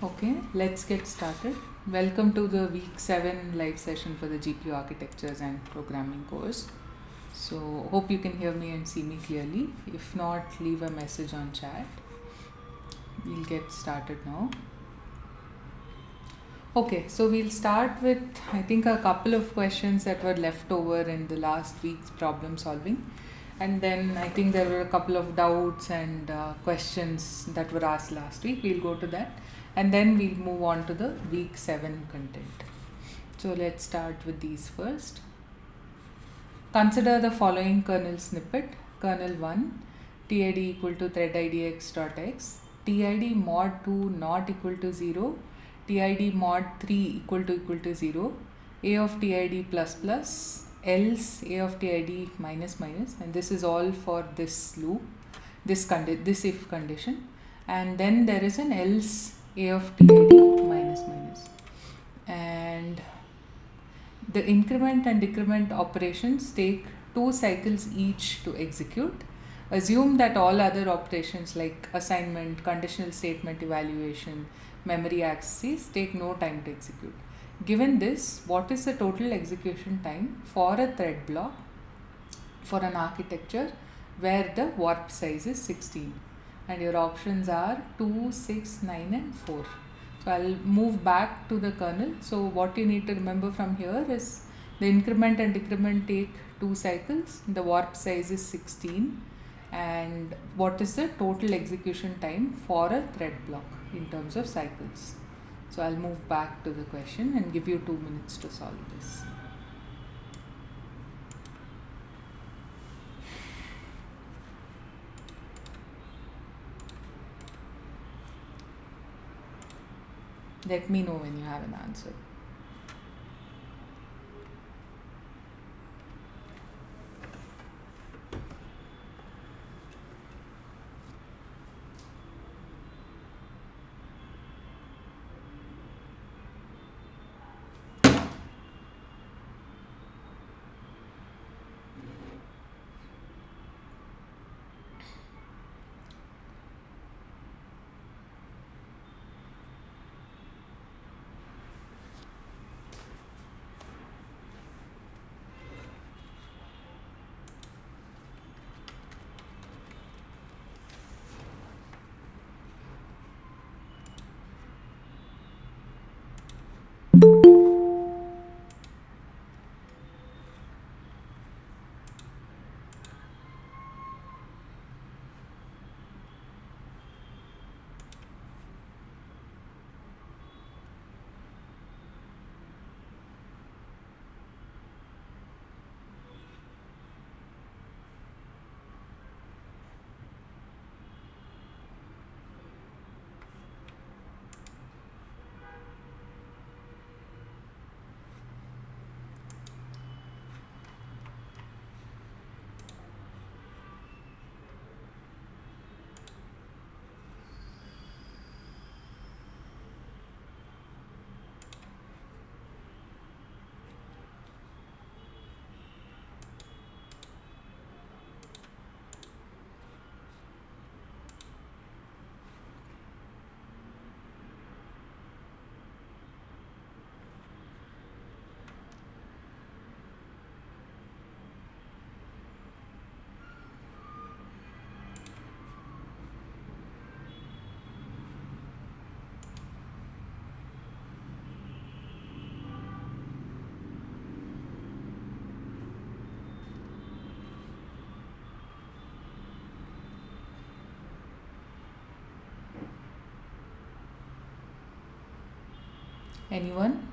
Okay, let's get started. Welcome to the week 7 live session for the GPU architectures and programming course. So, hope you can hear me and see me clearly. If not, leave a message on chat. We'll get started now. Okay, so we'll start with I think a couple of questions that were left over in the last week's problem solving. And then I think there were a couple of doubts and questions that were asked last week. We'll go to that. And then we'll move on to the week 7 content. So let's start with these first. Consider the following kernel snippet. Kernel 1, TID equal to thread idx.x, TID mod 2 not equal to 0, TID mod 3 equal to 0, A of TID plus plus, else A of TID minus minus, and this is all for this loop, this if condition, and then there is an else A of TID minus minus, and the increment and decrement operations take 2 cycles each to execute. Assume that all other operations like assignment, conditional statement evaluation, memory accesses take no time to execute. Given this, what is the total execution time for a thread block for an architecture where the warp size is 16? And your options are 2, 6, 9 and 4. So I'll move back to the kernel. So what you need to remember from here is the increment and decrement take 2 cycles, the warp size is 16, and what is the total execution time for a thread block in terms of cycles. So I'll move back to the question and give you 2 minutes to solve this. Let me know when you have an answer. Anyone?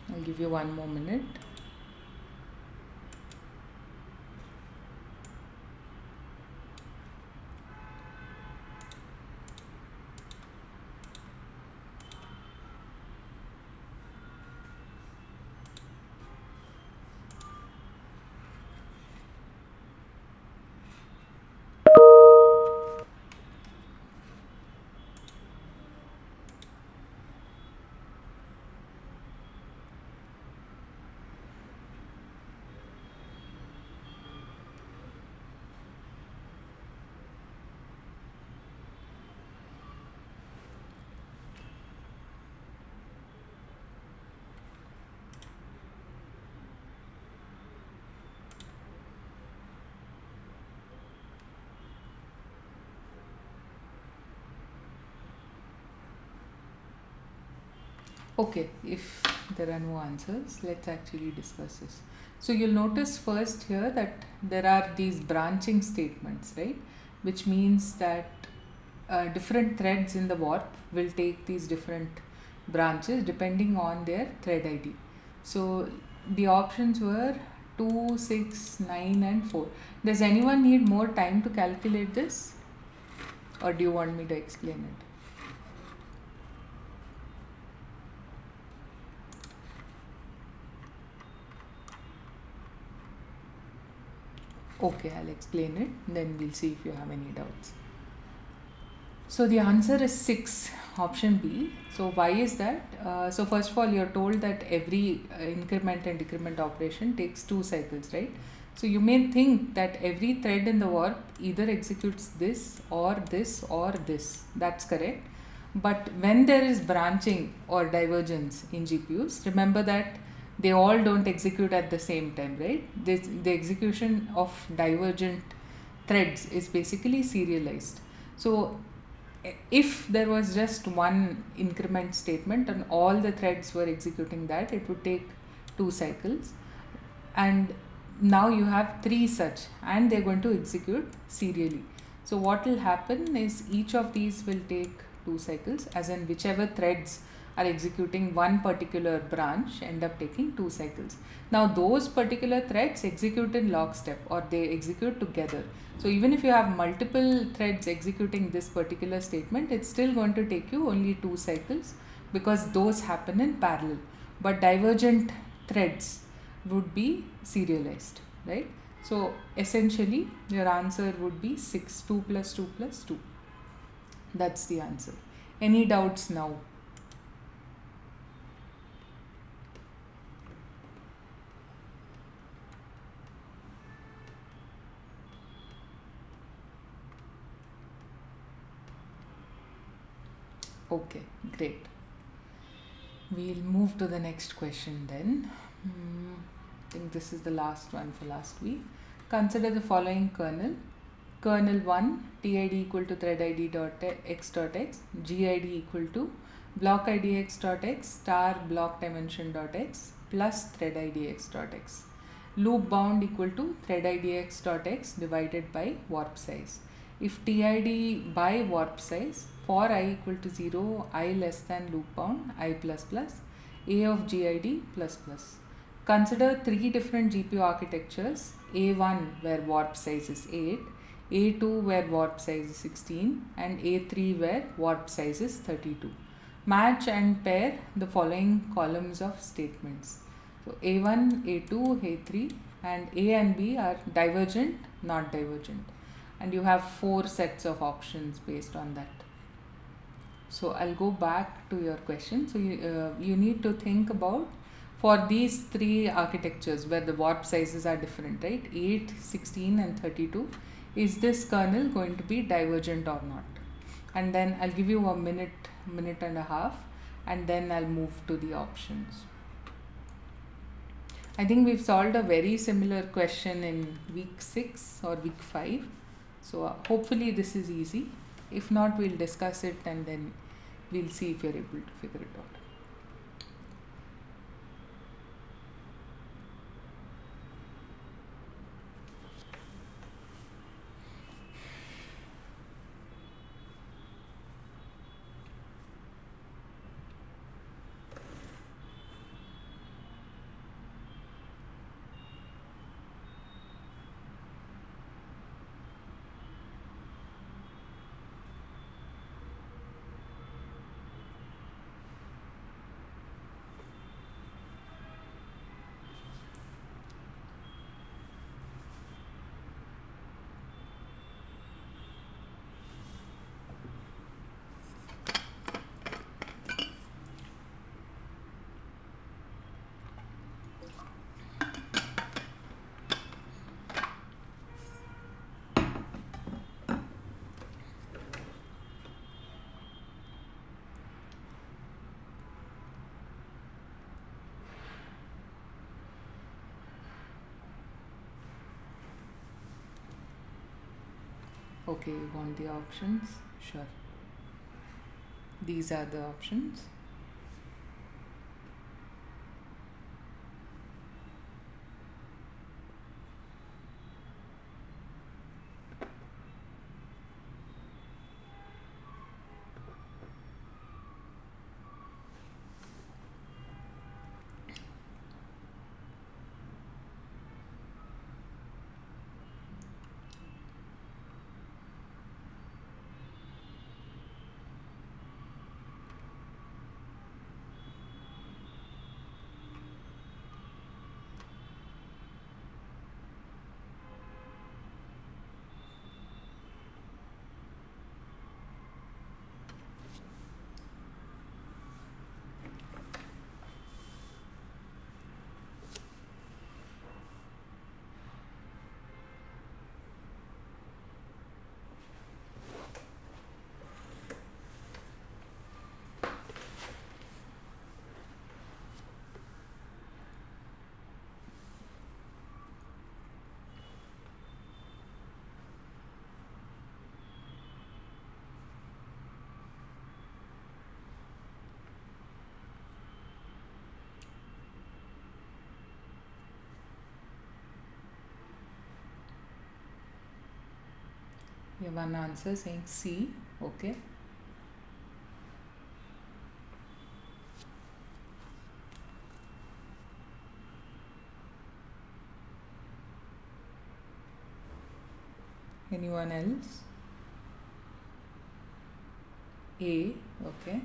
I'll give you one more minute. Okay, if there are no answers, let's actually discuss this. So you'll notice first here that there are these branching statements, right? Which means that different threads in the warp will take these different branches depending on their thread ID. So the options were 2, 6, 9, and 4. Does anyone need more time to calculate this? Or do you want me to explain it? Okay, I'll explain it, then we'll see if you have any doubts. So the answer is 6, option B. So why is that? So first of all, you're told that every increment and decrement operation takes 2 cycles, right? So you may think that every thread in the warp either executes this or this or this. That's correct. But when there is branching or divergence in GPUs, remember that they all don't execute at the same time, right? The execution of divergent threads is basically serialized. So if there was just one increment statement and all the threads were executing that, it would take 2 cycles. And now you have 3 such, and they're going to execute serially. So what will happen is each of these will take 2 cycles, as in whichever threads are executing one particular branch end up taking 2 cycles. Now those particular threads execute in lockstep, or they execute together. So even if you have multiple threads executing this particular statement, it's still going to take you only 2 cycles because those happen in parallel. But divergent threads would be serialized, right? So essentially your answer would be 6. 2 plus 2 plus 2. That's the answer. Any doubts now? Okay, great. We'll move to the next question then. I think this is the last one for last week. Consider the following kernel. Kernel 1, TID equal to thread ID dot x dot x, GID equal to block ID x dot x star block dimension dot x plus thread ID x dot x. Loop bound equal to thread ID x dot x divided by warp size. If TID by warp size, for I equal to 0, I less than loop bound, I plus plus, A of GID plus plus. Consider three different GPU architectures, A1 where warp size is 8, A2 where warp size is 16 and A3 where warp size is 32. Match and pair the following columns of statements. So A1, A2, A3 and A and B are divergent, not divergent. And you have 4 sets of options based on that. So I'll go back to your question. So you need to think about for these three architectures where the warp sizes are different, right? 8, 16 and 32. Is this kernel going to be divergent or not? And then I'll give you a minute and a half and then I'll move to the options. I think we've solved a very similar question in week 6 or week 5. So hopefully this is easy. If not, we'll discuss it and then we'll see if you're able to figure it out. Okay, you want the options? Sure. These are the options. You have one answer saying C. Okay. Anyone else? A. Okay.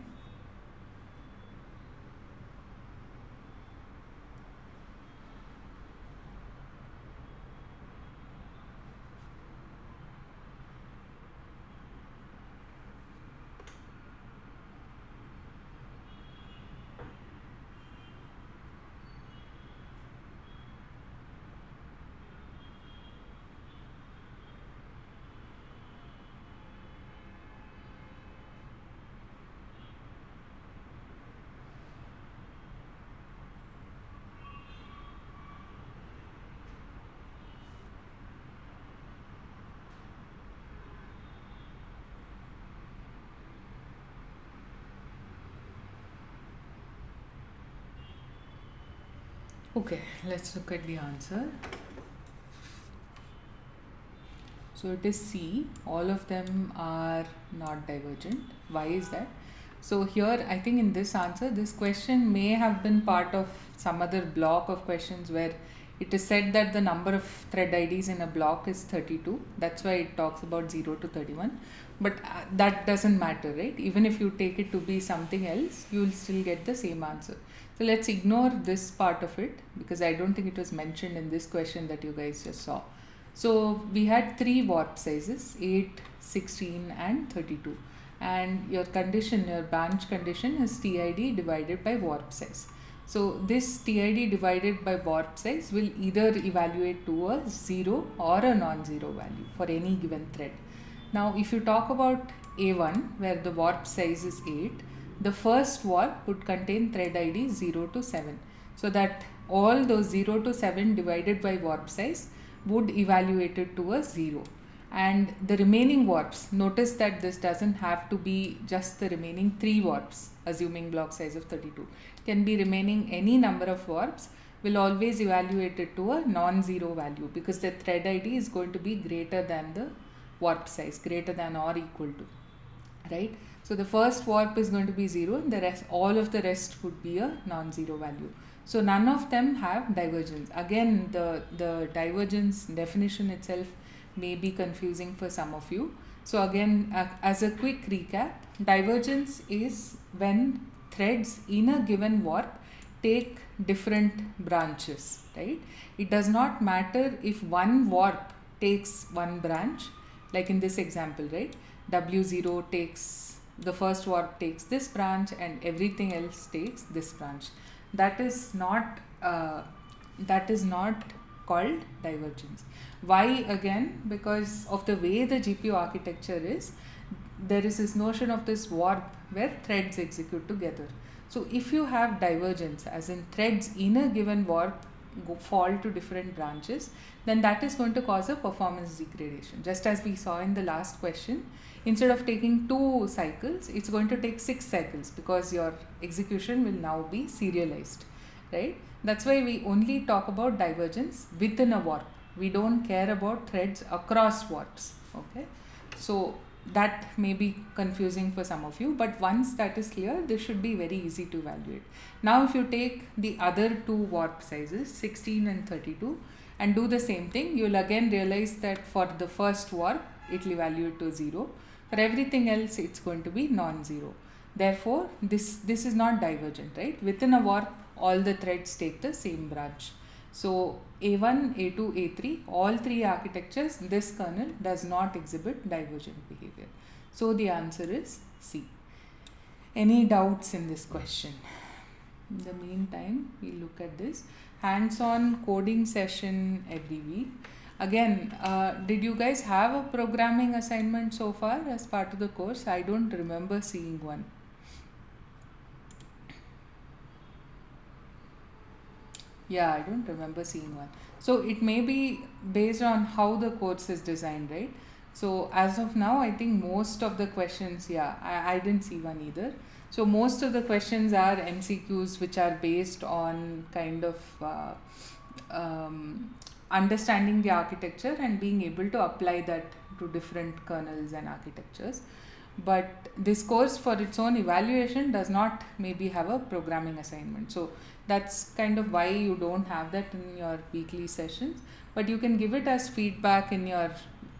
Okay, let's look at the answer. So it is C. All of them are not divergent. Why is that? So here, I think in this answer, this question may have been part of some other block of questions where it is said that the number of thread IDs in a block is 32. That's why it talks about 0 to 31. But that doesn't matter, right? Even if you take it to be something else, you will still get the same answer. So let's ignore this part of it because I don't think it was mentioned in this question that you guys just saw. So we had three warp sizes, 8, 16 and 32. And your condition, your branch condition is TID divided by warp size. So this TID divided by warp size will either evaluate to a 0 or a non-zero value for any given thread. Now if you talk about A1 where the warp size is 8, the first warp would contain thread ID 0 to 7. So that all those 0 to 7 divided by warp size would evaluate it to a 0. And the remaining warps, notice that this doesn't have to be just the remaining 3 warps, assuming block size of 32. Can be remaining any number of warps, will always evaluate it to a non-zero value because the thread ID is going to be greater than the warp size, greater than or equal to, right? So the first warp is going to be 0 and the rest, all of the rest would be a non-zero value. So none of them have divergence. Again, the divergence definition itself may be confusing for some of you. So again, as a quick recap, divergence is when threads in a given warp take different branches, right? It does not matter if one warp takes one branch, like in this example, right? W0 takes, the first warp takes this branch and everything else takes this branch. That is not called divergence. Why? Again, because of the way the GPU architecture is, there is this notion of this warp where threads execute together. So if you have divergence, as in threads in a given warp fall to different branches, then that is going to cause a performance degradation. Just as we saw in the last question, instead of taking 2 cycles, it's going to take 6 cycles because your execution will now be serialized, right? That's why we only talk about divergence within a warp. We don't care about threads across warps, okay? So that may be confusing for some of you, but once that is clear, this should be very easy to evaluate. Now if you take the other 2 warp sizes, 16 and 32, and do the same thing, you will again realize that for the first warp, it will evaluate to 0. For everything else, it's going to be non-zero. Therefore, this is not divergent, right? Within a warp, all the threads take the same branch. So A1, A2, A3, all 3 architectures, this kernel does not exhibit divergent behavior. So the answer is C. Any doubts in this question? In the meantime, we'll look at this hands-on coding session every week. Again, did you guys have a programming assignment so far as part of the course? I don't remember seeing one. Yeah, I don't remember seeing one. So it may be based on how the course is designed, right? So as of now, I think most of the questions, yeah, I didn't see one either. So most of the questions are MCQs which are based on kind of understanding the architecture and being able to apply that to different kernels and architectures. But this course for its own evaluation does not maybe have a programming assignment. So that's kind of why you don't have that in your weekly sessions. But you can give it as feedback in your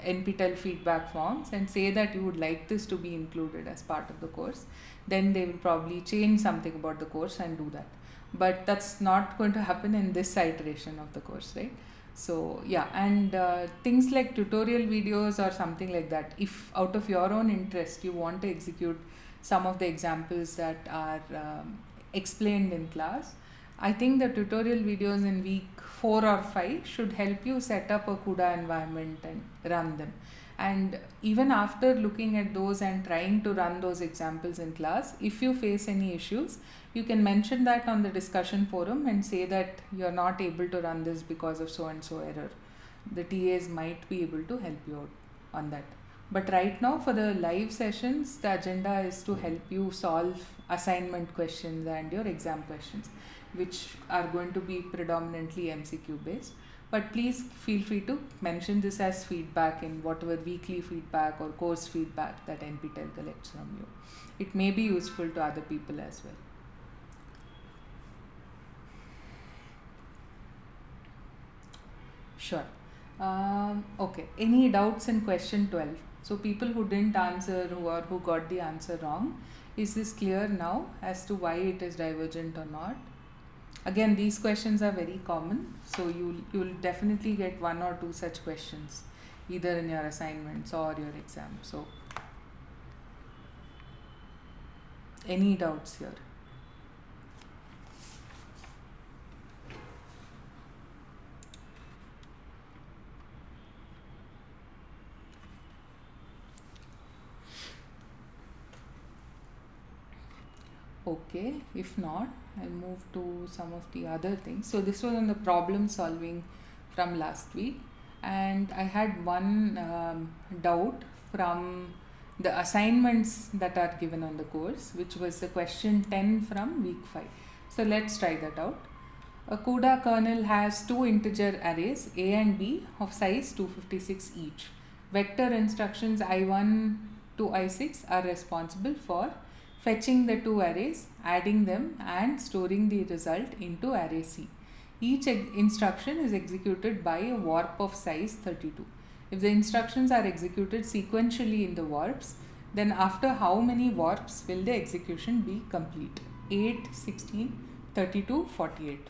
NPTEL feedback forms and say that you would like this to be included as part of the course. Then they will probably change something about the course and do that. But that's not going to happen in this iteration of the course, right? So yeah, and things like tutorial videos or something like that, if out of your own interest you want to execute some of the examples that are explained in class, I think the tutorial videos in week 4 or 5 should help you set up a CUDA environment and run them. And even after looking at those and trying to run those examples in class, if you face any issues, you can mention that on the discussion forum and say that you're not able to run this because of so and so error. The TAs might be able to help you out on that. But right now, for the live sessions, the agenda is to help you solve assignment questions and your exam questions, which are going to be predominantly MCQ based. But please feel free to mention this as feedback in whatever weekly feedback or course feedback that NPTEL collects from you. It may be useful to other people as well. Sure. Okay. Any doubts in question 12? So people who didn't answer who got the answer wrong, is this clear now as to why it is divergent or not? Again, these questions are very common, so you'll definitely get one or two such questions, either in your assignments or your exam. So, any doubts here? Okay, if not, I'll move to some of the other things. So this was on the problem solving from last week, and I had one doubt from the assignments that are given on the course, which was the question 10 from week 5. So let's try that out. A CUDA kernel has two integer arrays A and B of size 256 each. Vector instructions I1 to I6 are responsible for fetching the two arrays, adding them, and storing the result into array C. Each instruction is executed by a warp of size 32. If the instructions are executed sequentially in the warps, then after how many warps will the execution be complete? 8, 16, 32, 48.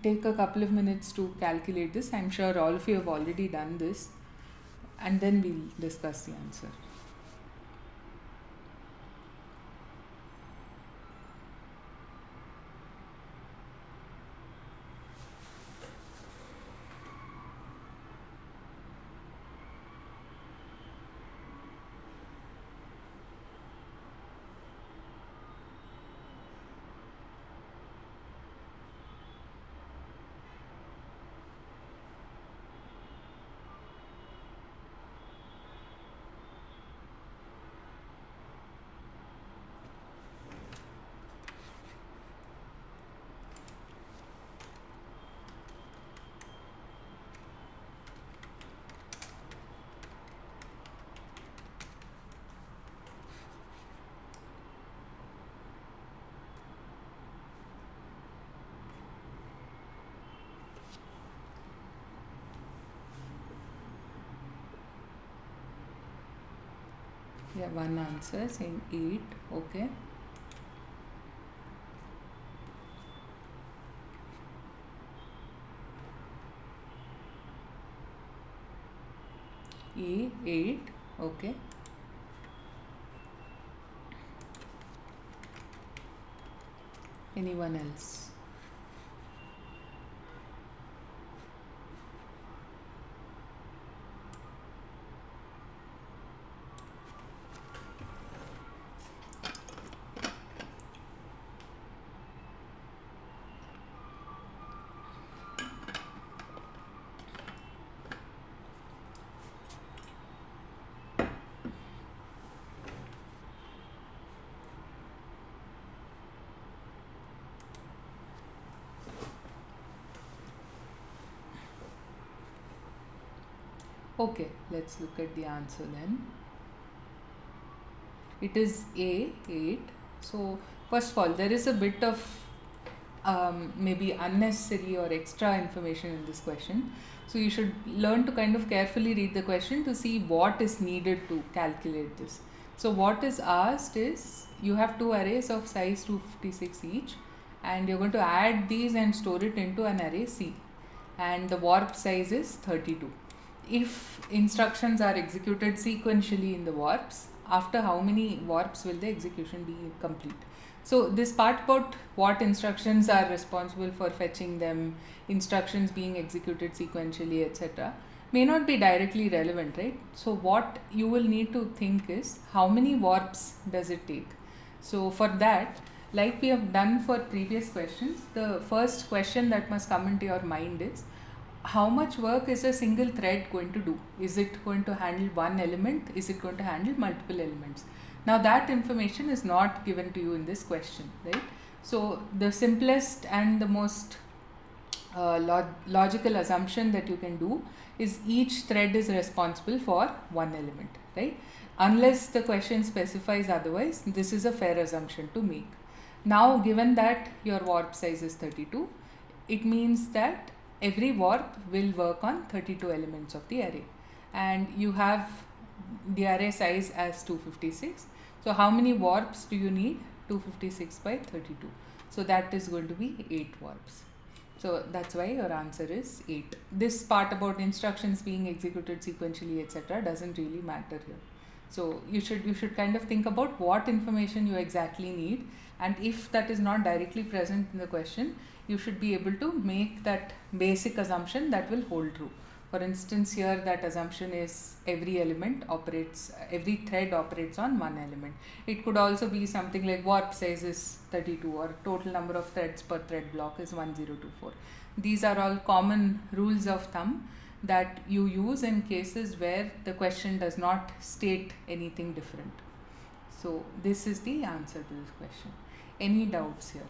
Take a couple of minutes to calculate this. I'm sure all of you have already done this, and then we'll discuss the answer. Yeah, one answer saying 8. Okay. A 8. Okay. Anyone else? Okay, let's look at the answer then. It is A 8. So first of all, there is a bit of maybe unnecessary or extra information in this question. So you should learn to kind of carefully read the question to see what is needed to calculate this. So what is asked is, you have two arrays of size 256 each, and you're going to add these and store it into an array C, and the warp size is 32. If instructions are executed sequentially in the warps, after how many warps will the execution be complete? So this part about what instructions are responsible for fetching them, instructions being executed sequentially, etc., may not be directly relevant, right? So what you will need to think is, how many warps does it take? So for that, like we have done for previous questions, the first question that must come into your mind is, how much work is a single thread going to do? Is it going to handle one element? Is it going to handle multiple elements? Now that information is not given to you in this question, right? So the simplest and the most logical assumption that you can do is each thread is responsible for one element, right? Unless the question specifies otherwise, this is a fair assumption to make. Now, given that your warp size is 32, it means that every warp will work on 32 elements of the array, and you have the array size as 256. So how many warps do you need? 256 by 32. So that is going to be 8 warps. So that's why your answer is 8. This part about instructions being executed sequentially, etc., doesn't really matter here. So you should kind of think about what information you exactly need, and if that is not directly present in the question, you should be able to make that basic assumption that will hold true. For instance, here that assumption is every thread operates on one element. It could also be something like warp size is 32 or total number of threads per thread block is 1024. These are all common rules of thumb that you use in cases where the question does not state anything different. So this is the answer to this question. Any doubts here?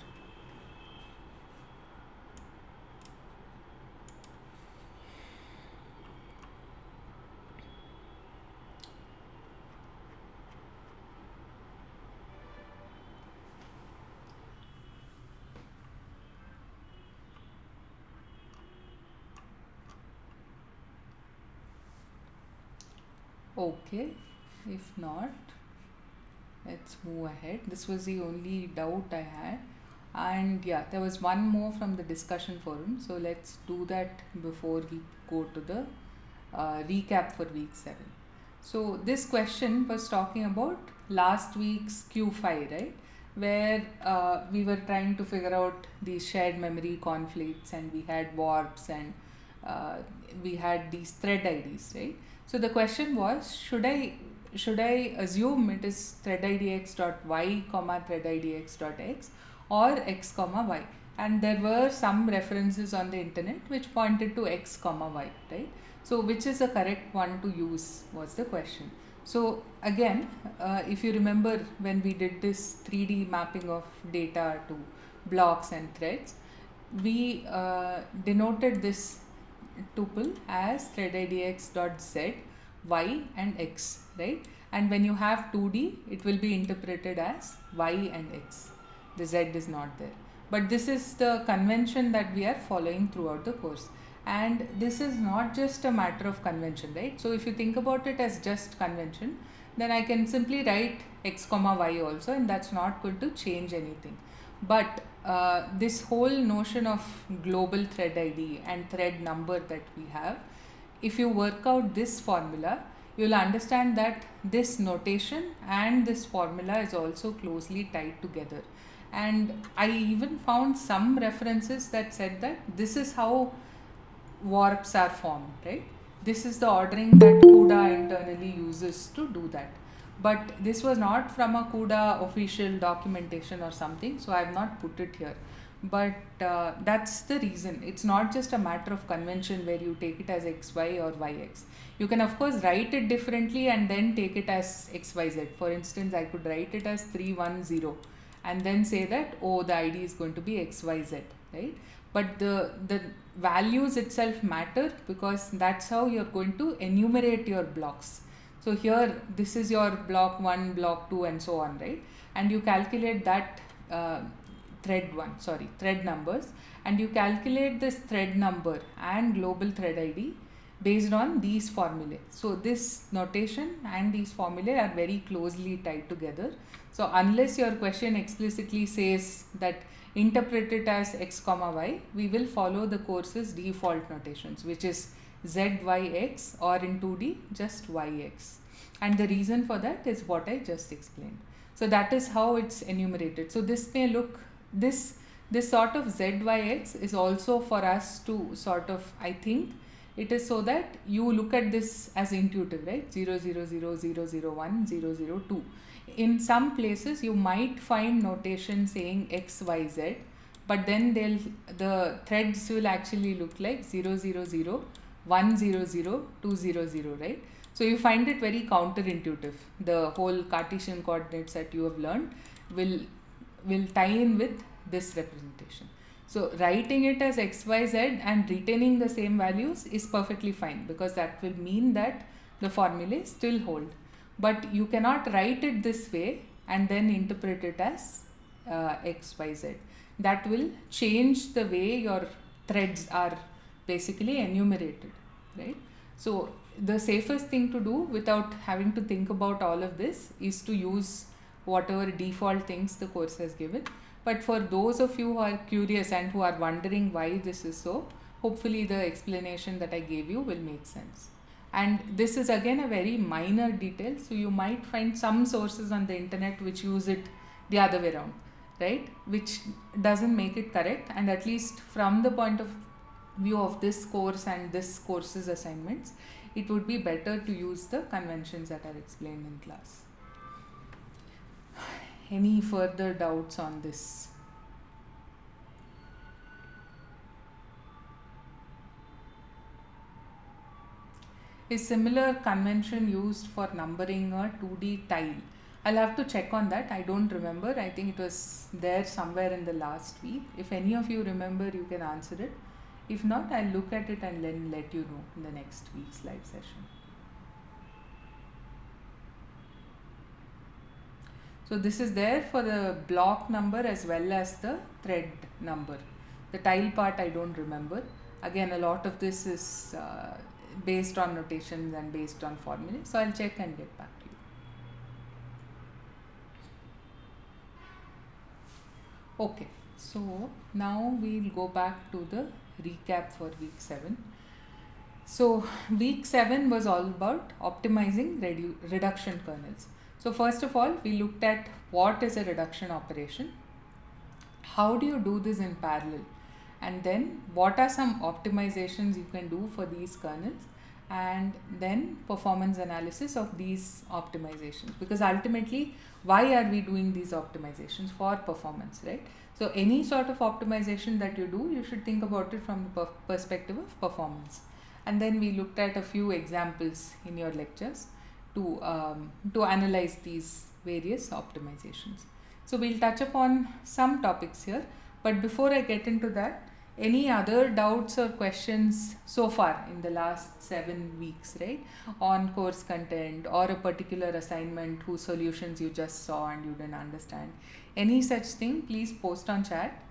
Okay, if not, let's move ahead. This was the only doubt I had. And yeah, there was one more from the discussion forum. So let's do that before we go to the recap for week 7. So this question was talking about last week's Q5, right? Where we were trying to figure out these shared memory conflicts, and we had warps, and we had these thread IDs, right? So the question was, should I assume it is thread ID x dot y comma thread ID x dot x, or x comma y? And there were some references on the internet which pointed to x comma y, right? So which is the correct one to use was the question. So again, if you remember when we did this 3D mapping of data to blocks and threads, we denoted this tuple as thread ID x dot z, y and x, right? And when you have 2D, it will be interpreted as y and x. The z is not there. But this is the convention that we are following throughout the course. And this is not just a matter of convention, right? So if you think about it as just convention, then I can simply write x comma y also, and that's not going to change anything. But this whole notion of global thread ID and thread number that we have, if you work out this formula, you'll understand that this notation and this formula is also closely tied together. And I even found some references that said that this is how warps are formed, right? This is the ordering that CUDA internally uses to do that. But this was not from a CUDA official documentation or something, so I have not put it here. But that's the reason. It's not just a matter of convention where you take it as xy or yx. You can of course write it differently and then take it as xyz. For instance, I could write it as 310 and then say that, oh, the ID is going to be xyz, right? But the values itself matter, because that's how you're going to enumerate your blocks. So here, this is your block 1, block 2 and so on, right? And you calculate that thread numbers, and you calculate this thread number and global thread ID based on these formulae. So this notation and these formulae are very closely tied together. So unless your question explicitly says that interpret it as x comma y, we will follow the course's default notations, which is zyx, or in 2D just yx. And the reason for that is what I just explained. So that is how it's enumerated. So this may look, this sort of zyx is also for us to sort of, I think it is so that you look at this as intuitive, right? 0, 0, 0, 0, 0, 1, 0, 0, 2. In some places you might find notation saying x, y, z, but then the threads will actually look like 0, 0, 0, 1, 0, 0, 2, 0, 0, right? So you find it very counterintuitive. The whole Cartesian coordinates that you have learned will tie in with this representation. So writing it as xyz and retaining the same values is perfectly fine, because that will mean that the formulae still hold. But you cannot write it this way and then interpret it as xyz. That will change the way your threads are basically enumerated, right? So the safest thing to do without having to think about all of this is to use whatever default things the course has given. But for those of you who are curious and who are wondering why this is so, hopefully the explanation that I gave you will make sense. And this is again a very minor detail, so you might find some sources on the internet which use it the other way around, right? Which doesn't make it correct, and at least from the point of view of this course and this course's assignments, it would be better to use the conventions that are explained in class. Any further doubts on this? Is similar convention used for numbering a 2D tile? I'll have to check on that. I don't remember. I think it was there somewhere in the last week. If any of you remember, you can answer it. If not, I'll look at it and then let you know in the next week's live session. So this is there for the block number as well as the thread number. The tile part I don't remember. Again, a lot of this is based on notations and based on formulas. So I'll check and get back to you. Okay, so now we'll go back to the recap for week 7. So week 7 was all about optimizing reduction kernels. So first of all, we looked at what is a reduction operation, how do you do this in parallel, and then what are some optimizations you can do for these kernels, and then performance analysis of these optimizations, because ultimately why are we doing these optimizations? For performance, right? So any sort of optimization that you do, you should think about it from the perspective of performance. And then we looked at a few examples in your lectures to analyze these various optimizations. So we'll touch upon some topics here, but before I get into that, any other doubts or questions so far in the last 7 weeks, right, on course content or a particular assignment whose solutions you just saw and you didn't understand? Any such thing, please post on chat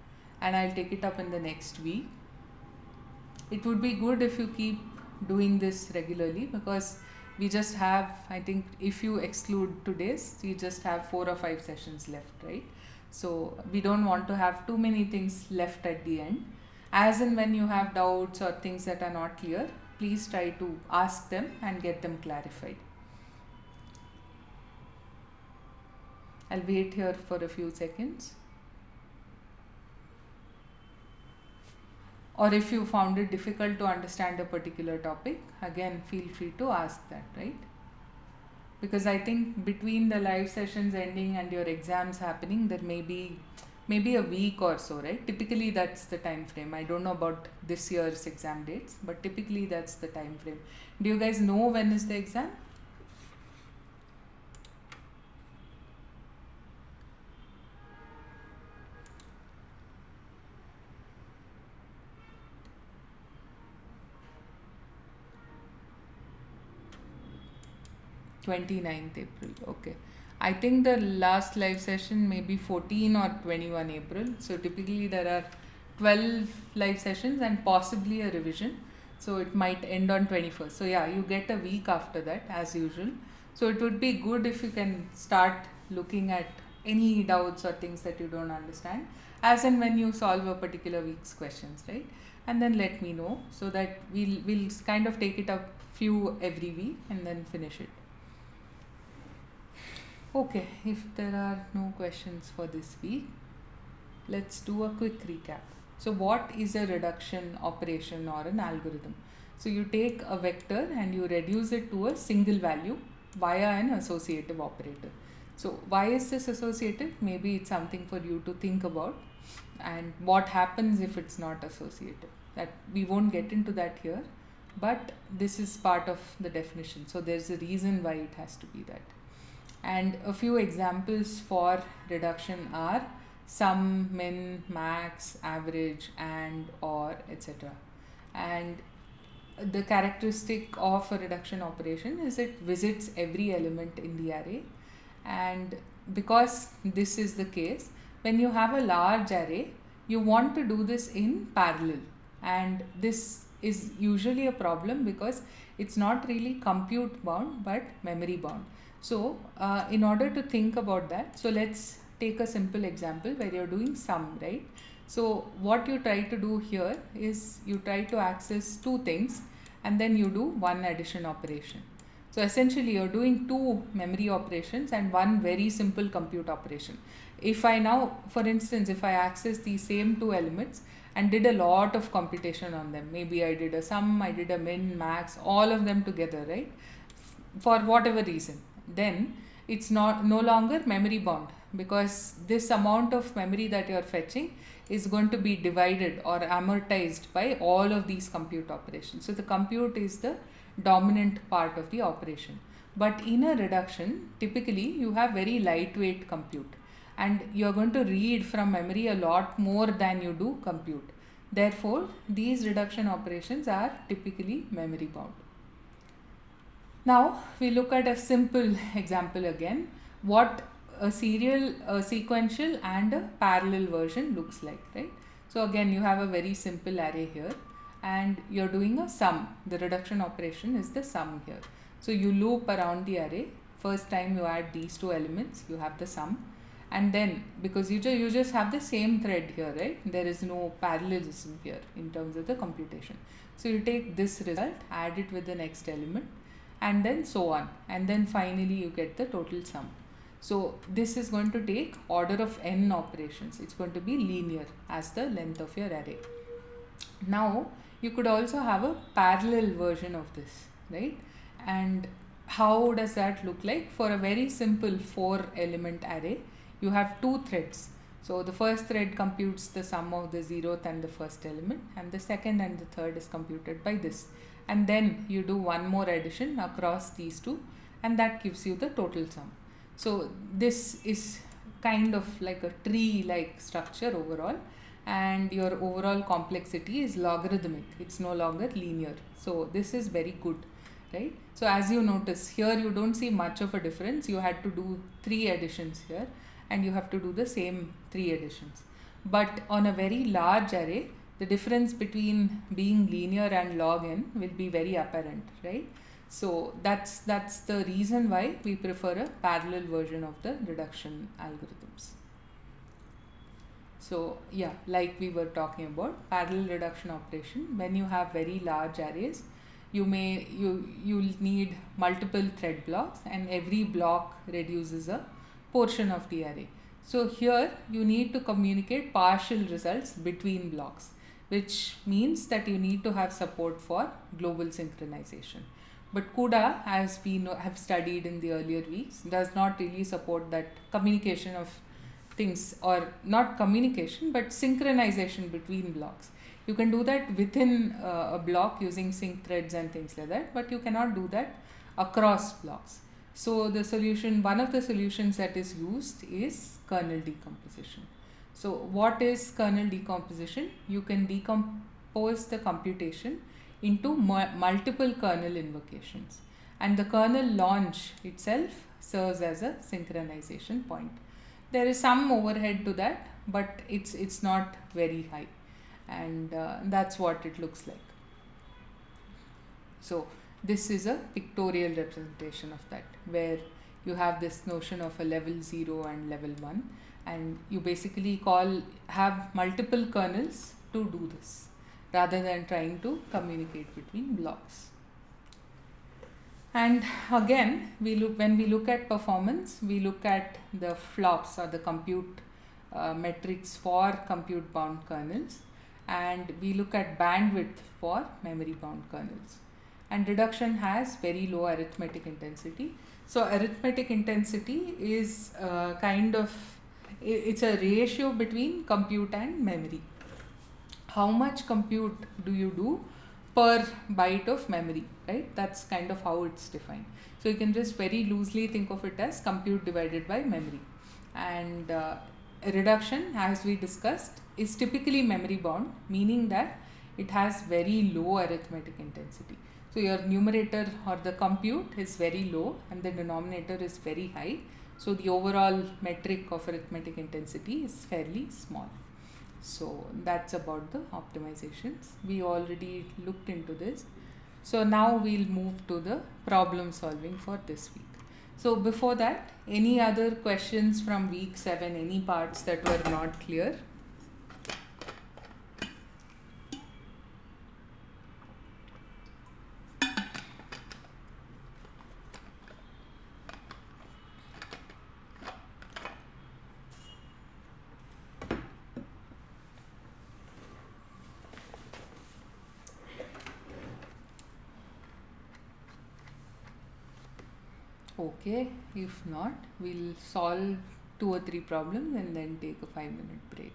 and I'll take it up in the next week. It would be good if you keep doing this regularly, because we just have, I think if you exclude today's, you just have 4 or 5 sessions left, right? So we don't want to have too many things left at the end. As and when you have doubts or things that are not clear, please try to ask them and get them clarified. I'll wait here for a few seconds. Or if you found it difficult to understand a particular topic, again feel free to ask that, right? Because I think between the live sessions ending and your exams happening, there may be maybe a week or so, right? Typically that's the time frame. I don't know about this year's exam dates, but typically that's the time frame. Do you guys know when is the exam? April 29th. Okay. I think the last live session may be 14 or 21 April. So typically there are 12 live sessions and possibly a revision. So it might end on 21st. So yeah, you get a week after that as usual. So it would be good if you can start looking at any doubts or things that you don't understand as and when you solve a particular week's questions, right? And then let me know so that we'll kind of take it up few every week and then finish it. Okay, if there are no questions for this week, let's do a quick recap. So what is a reduction operation or an algorithm? So you take a vector and you reduce it to a single value via an associative operator. So why is this associative? Maybe it's something for you to think about. And what happens if it's not associative? That we won't get into that here, but this is part of the definition. So there's a reason why it has to be that. And a few examples for reduction are sum, min, max, average, and, or, etc. And the characteristic of a reduction operation is it visits every element in the array. And because this is the case, when you have a large array, you want to do this in parallel. And this is usually a problem because it's not really compute bound but memory bound. So in order to think about that, so let's take a simple example where you're doing sum, right? So what you try to do here is you try to access two things and then you do one addition operation. So essentially you're doing two memory operations and one very simple compute operation. If I now, for instance, if I access these same two elements and did a lot of computation on them, maybe I did a sum, I did a min, max, all of them together, right? For whatever reason, then it's no longer memory bound, because this amount of memory that you're fetching is going to be divided or amortized by all of these compute operations. So the compute is the dominant part of the operation. But in a reduction, typically you have very lightweight compute and you're going to read from memory a lot more than you do compute. Therefore, these reduction operations are typically memory bound. Now we look at a simple example again, what a serial, a sequential and a parallel version looks like, right? So again, you have a very simple array here and you're doing a sum. The reduction operation is the sum here. So you loop around the array. First time you add these two elements, you have the sum. And then because you just have the same thread here, right? There is no parallelism here in terms of the computation. So you take this result, add it with the next element, and then so on. And then finally you get the total sum. So this is going to take order of n operations. It's going to be linear as the length of your array. Now you could also have a parallel version of this, right? And how does that look like? For a very simple 4 element array, you have two threads. So the first thread computes the sum of the 0th and the first element, and the second and the third is computed by this. And then you do one more addition across these two, and that gives you the total sum. So this is kind of like a tree-like structure overall, and your overall complexity is logarithmic. It's no longer linear. So this is very good, right? So as you notice here, you don't see much of a difference. You had to do 3 additions here, and you have to do the same 3 additions. But on a very large array, the difference between being linear and log n will be very apparent, right? So that's the reason why we prefer a parallel version of the reduction algorithms. So yeah, like we were talking about, parallel reduction operation, when you have very large arrays, you'll need multiple thread blocks, and every block reduces a portion of the array. So here you need to communicate partial results between blocks, which means that you need to have support for global synchronization. But CUDA, as we have studied in the earlier weeks, does not really support that communication of things, or not communication but synchronization between blocks. You can do that within a block using sync threads and things like that, but you cannot do that across blocks. So the solution, one of the solutions that is used is kernel decomposition. So what is kernel decomposition? You can decompose the computation into multiple kernel invocations, and the kernel launch itself serves as a synchronization point. There is some overhead to that, but it's not very high, and that's what it looks like. So this is a pictorial representation of that, where you have this notion of a level 0 and level 1, and you basically have multiple kernels to do this rather than trying to communicate between blocks. And again, when we look at performance, we look at the flops or the compute metrics for compute bound kernels, and we look at bandwidth for memory bound kernels. And reduction has very low arithmetic intensity, So arithmetic intensity is it's a ratio between compute and memory. How much compute do you do per byte of memory, right? That's kind of how it's defined. So you can just very loosely think of it as compute divided by memory. And reduction, as we discussed, is typically memory bound, meaning that it has very low arithmetic intensity. So your numerator or the compute is very low and the denominator is very high. So the overall metric of arithmetic intensity is fairly small. So that's about the optimizations. We already looked into this. So now we'll move to the problem solving for this week. So before that, any other questions from week 7, any parts that were not clear? Okay, if not, we'll solve 2 or 3 problems and then take a 5-minute break.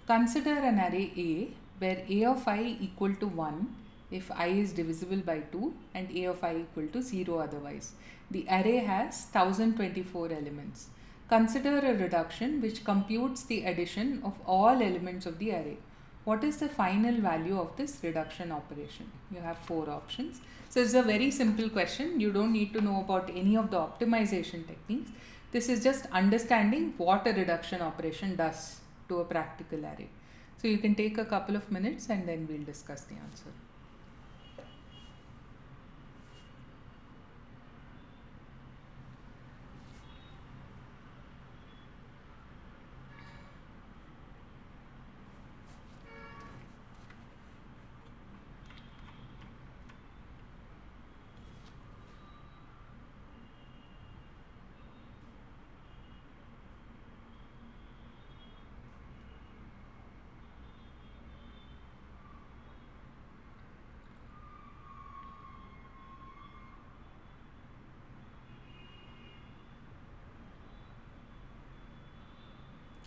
Consider an array A where A of I equal to 1 if I is divisible by 2 and A of I equal to 0 otherwise. The array has 1024 elements. Consider a reduction which computes the addition of all elements of the array. What is the final value of this reduction operation? You have 4 options. So it's a very simple question. You don't need to know about any of the optimization techniques. This is just understanding what a reduction operation does to a practical array. So you can take a couple of minutes and then we'll discuss the answer.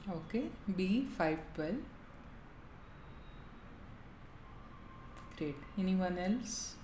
Okay, B 512. Great. Anyone else?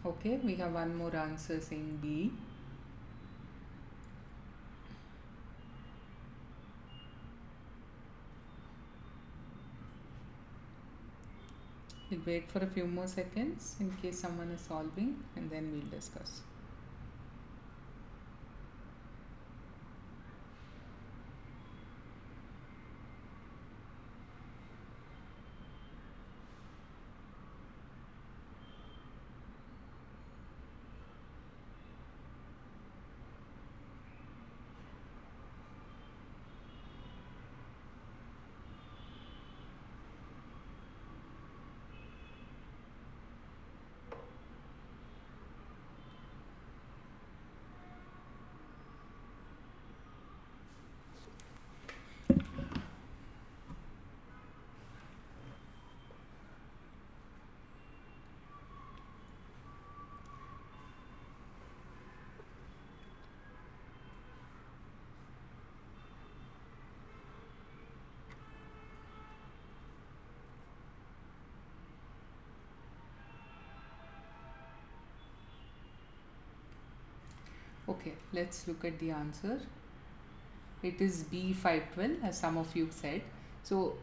Okay, we have one more answer saying B. We'll wait for a few more seconds in case someone is solving and then we'll discuss. Okay, let's look at the answer. It is B512, as some of you said. So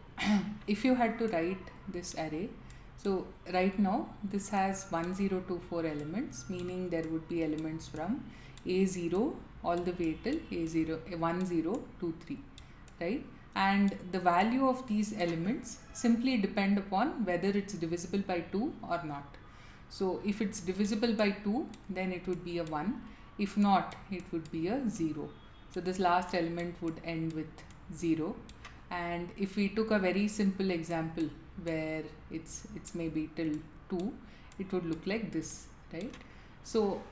if you had to write this array, so right now this has 1024 elements, meaning there would be elements from A0 all the way till A0, 1023, right? And the value of these elements simply depend upon whether it's divisible by 2 or not. So if it's divisible by 2, then it would be a 1. If not, it would be a 0. So this last element would end with 0. And if we took a very simple example where it's maybe till 2, it would look like this, right? So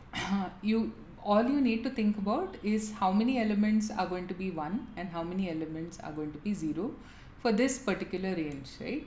you all you need to think about is how many elements are going to be 1 and how many elements are going to be 0 for this particular range, right?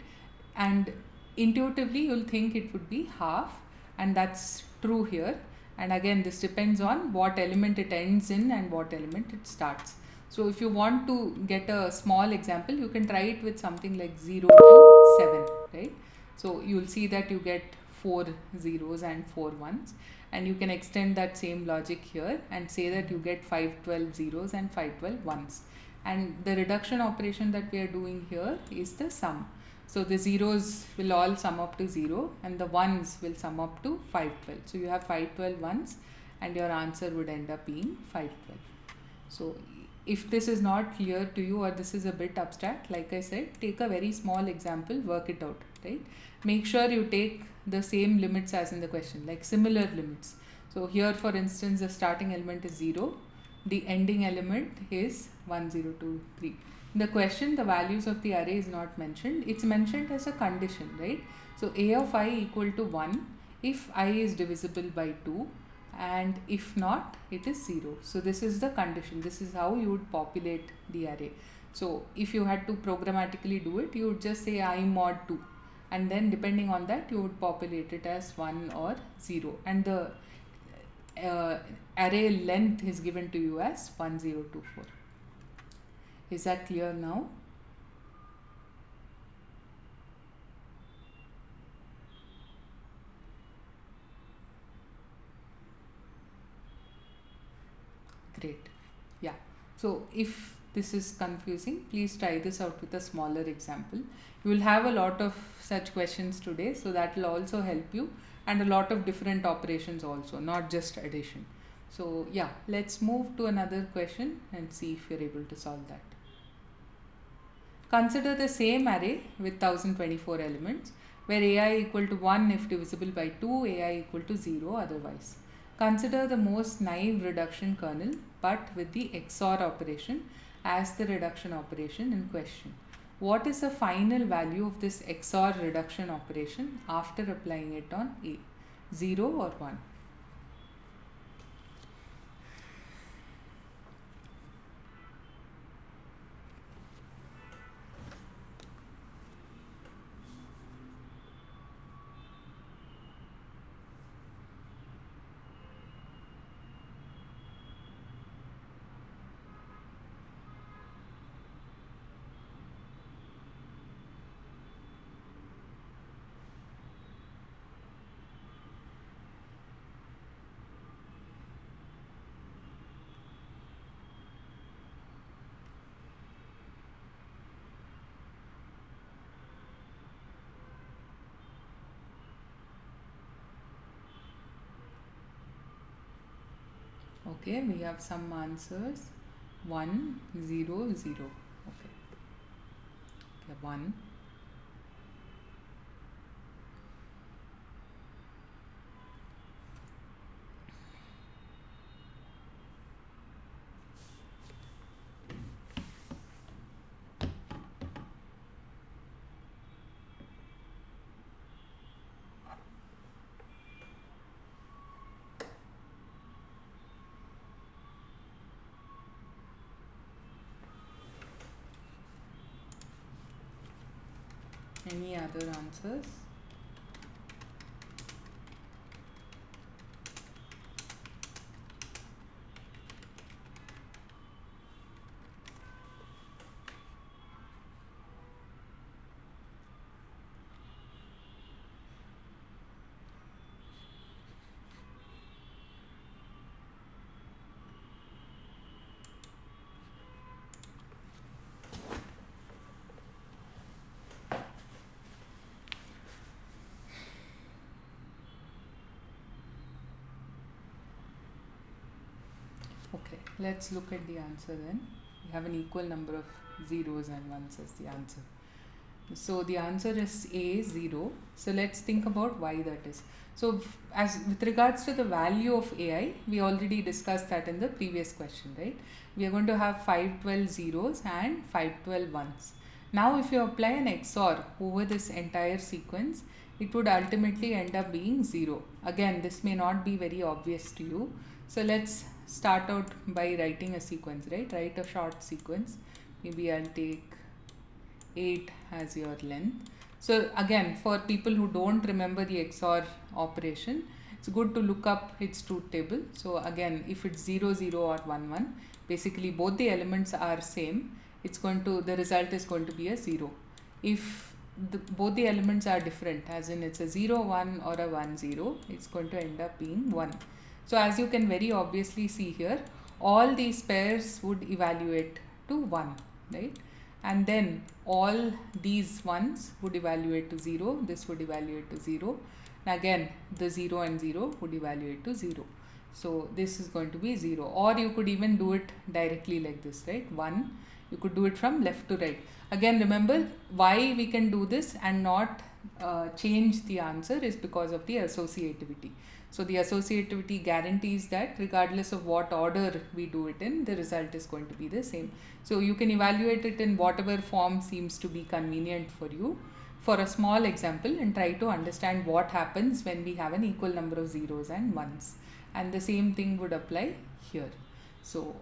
And intuitively you'll think it would be half, and that's true here. And again, this depends on what element it ends in and what element it starts. So if you want to get a small example, you can try it with something like 0 to 7, right? So you'll see that you get 4 zeros and 4 ones, and you can extend that same logic here and say that you get 512 zeros and 512 ones. And the reduction operation that we are doing here is the sum. So the zeros will all sum up to 0 and the ones will sum up to 512. So you have 512 ones and your answer would end up being 512. So if this is not clear to you or this is a bit abstract, like I said, take a very small example, work it out, right? Make sure you take the same limits as in the question, like similar limits. So here, for instance, the starting element is 0, the ending element is 1, 0, 2, 3. In the question, the values of the array is not mentioned. It's mentioned as a condition, right? So a of I equal to 1 if I is divisible by 2, and if not, it is 0. So this is the condition. This is how you would populate the array. So if you had to programmatically do it, you would just say I mod 2, and then depending on that you would populate it as 1 or 0, and the array length is given to you as 1024. Is that clear now? Great. Yeah. So if this is confusing, please try this out with a smaller example. You will have a lot of such questions today, so that will also help you, and a lot of different operations also, not just addition. So yeah, let's move to another question and see if you're able to solve that. Consider the same array with 1024 elements where ai equal to 1 if divisible by 2, ai equal to 0 otherwise. Consider the most naive reduction kernel but with the XOR operation as the reduction operation in question. What is the final value of this XOR reduction operation after applying it on A? 0 or 1? Okay, we have some answers. 1, 0, 0. Okay, 1. Any other answers? let's look at the answer then. We have an equal number of zeros and ones as the answer. So the answer is A, 0. So let's think about why that is. So as with regards to the value of AI, we already discussed that in the previous question, right? We are going to have 512 zeros and 512 ones. Now if you apply an XOR over this entire sequence, it would ultimately end up being 0. Again, this may not be very obvious to you. So let's start out by writing a sequence, right? Write a short sequence. Maybe I'll take 8 as your length. So again, for people who don't remember the XOR operation, it's good to look up its truth table. So again, if it's 0 0 or 1 1, basically both the elements are same, it's going to, the result is going to be a 0. If both the elements are different, as in it's a 0 1 or a 1 0, it's going to end up being 1. So as you can very obviously see here, all these pairs would evaluate to 1, right? And then all these ones would evaluate to 0, this would evaluate to 0, and again the 0 and 0 would evaluate to 0. So this is going to be 0, or you could even do it directly like this, right? 1, you could do it from left to right. Again, remember why we can do this and not change the answer is because of the associativity. So the associativity guarantees that regardless of what order we do it in, the result is going to be the same. So you can evaluate it in whatever form seems to be convenient for you. For a small example, and try to understand what happens when we have an equal number of zeros and ones. And the same thing would apply here. So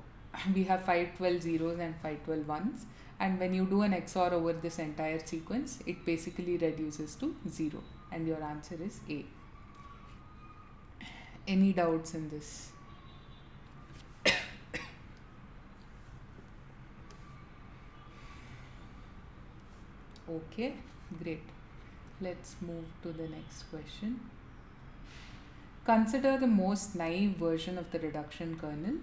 we have 512 zeros and 512 ones. And when you do an XOR over this entire sequence, it basically reduces to 0. And your answer is A. Any doubts in this? Okay, great. Let's move to the next question. Consider the most naive version of the reduction kernel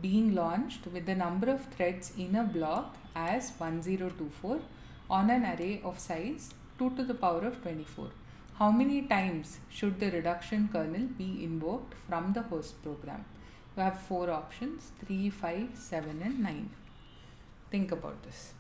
being launched with the number of threads in a block as 1024 on an array of size 2 to the power of 24. How many times should the reduction kernel be invoked from the host program? You have 4 options, 3, 5, 7 and 9. Think about this.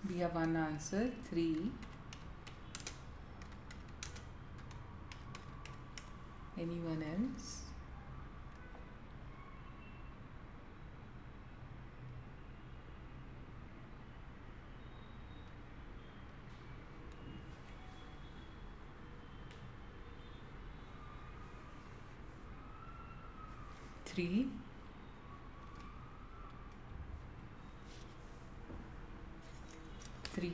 We have one answer, 3. Anyone else? Three. 3.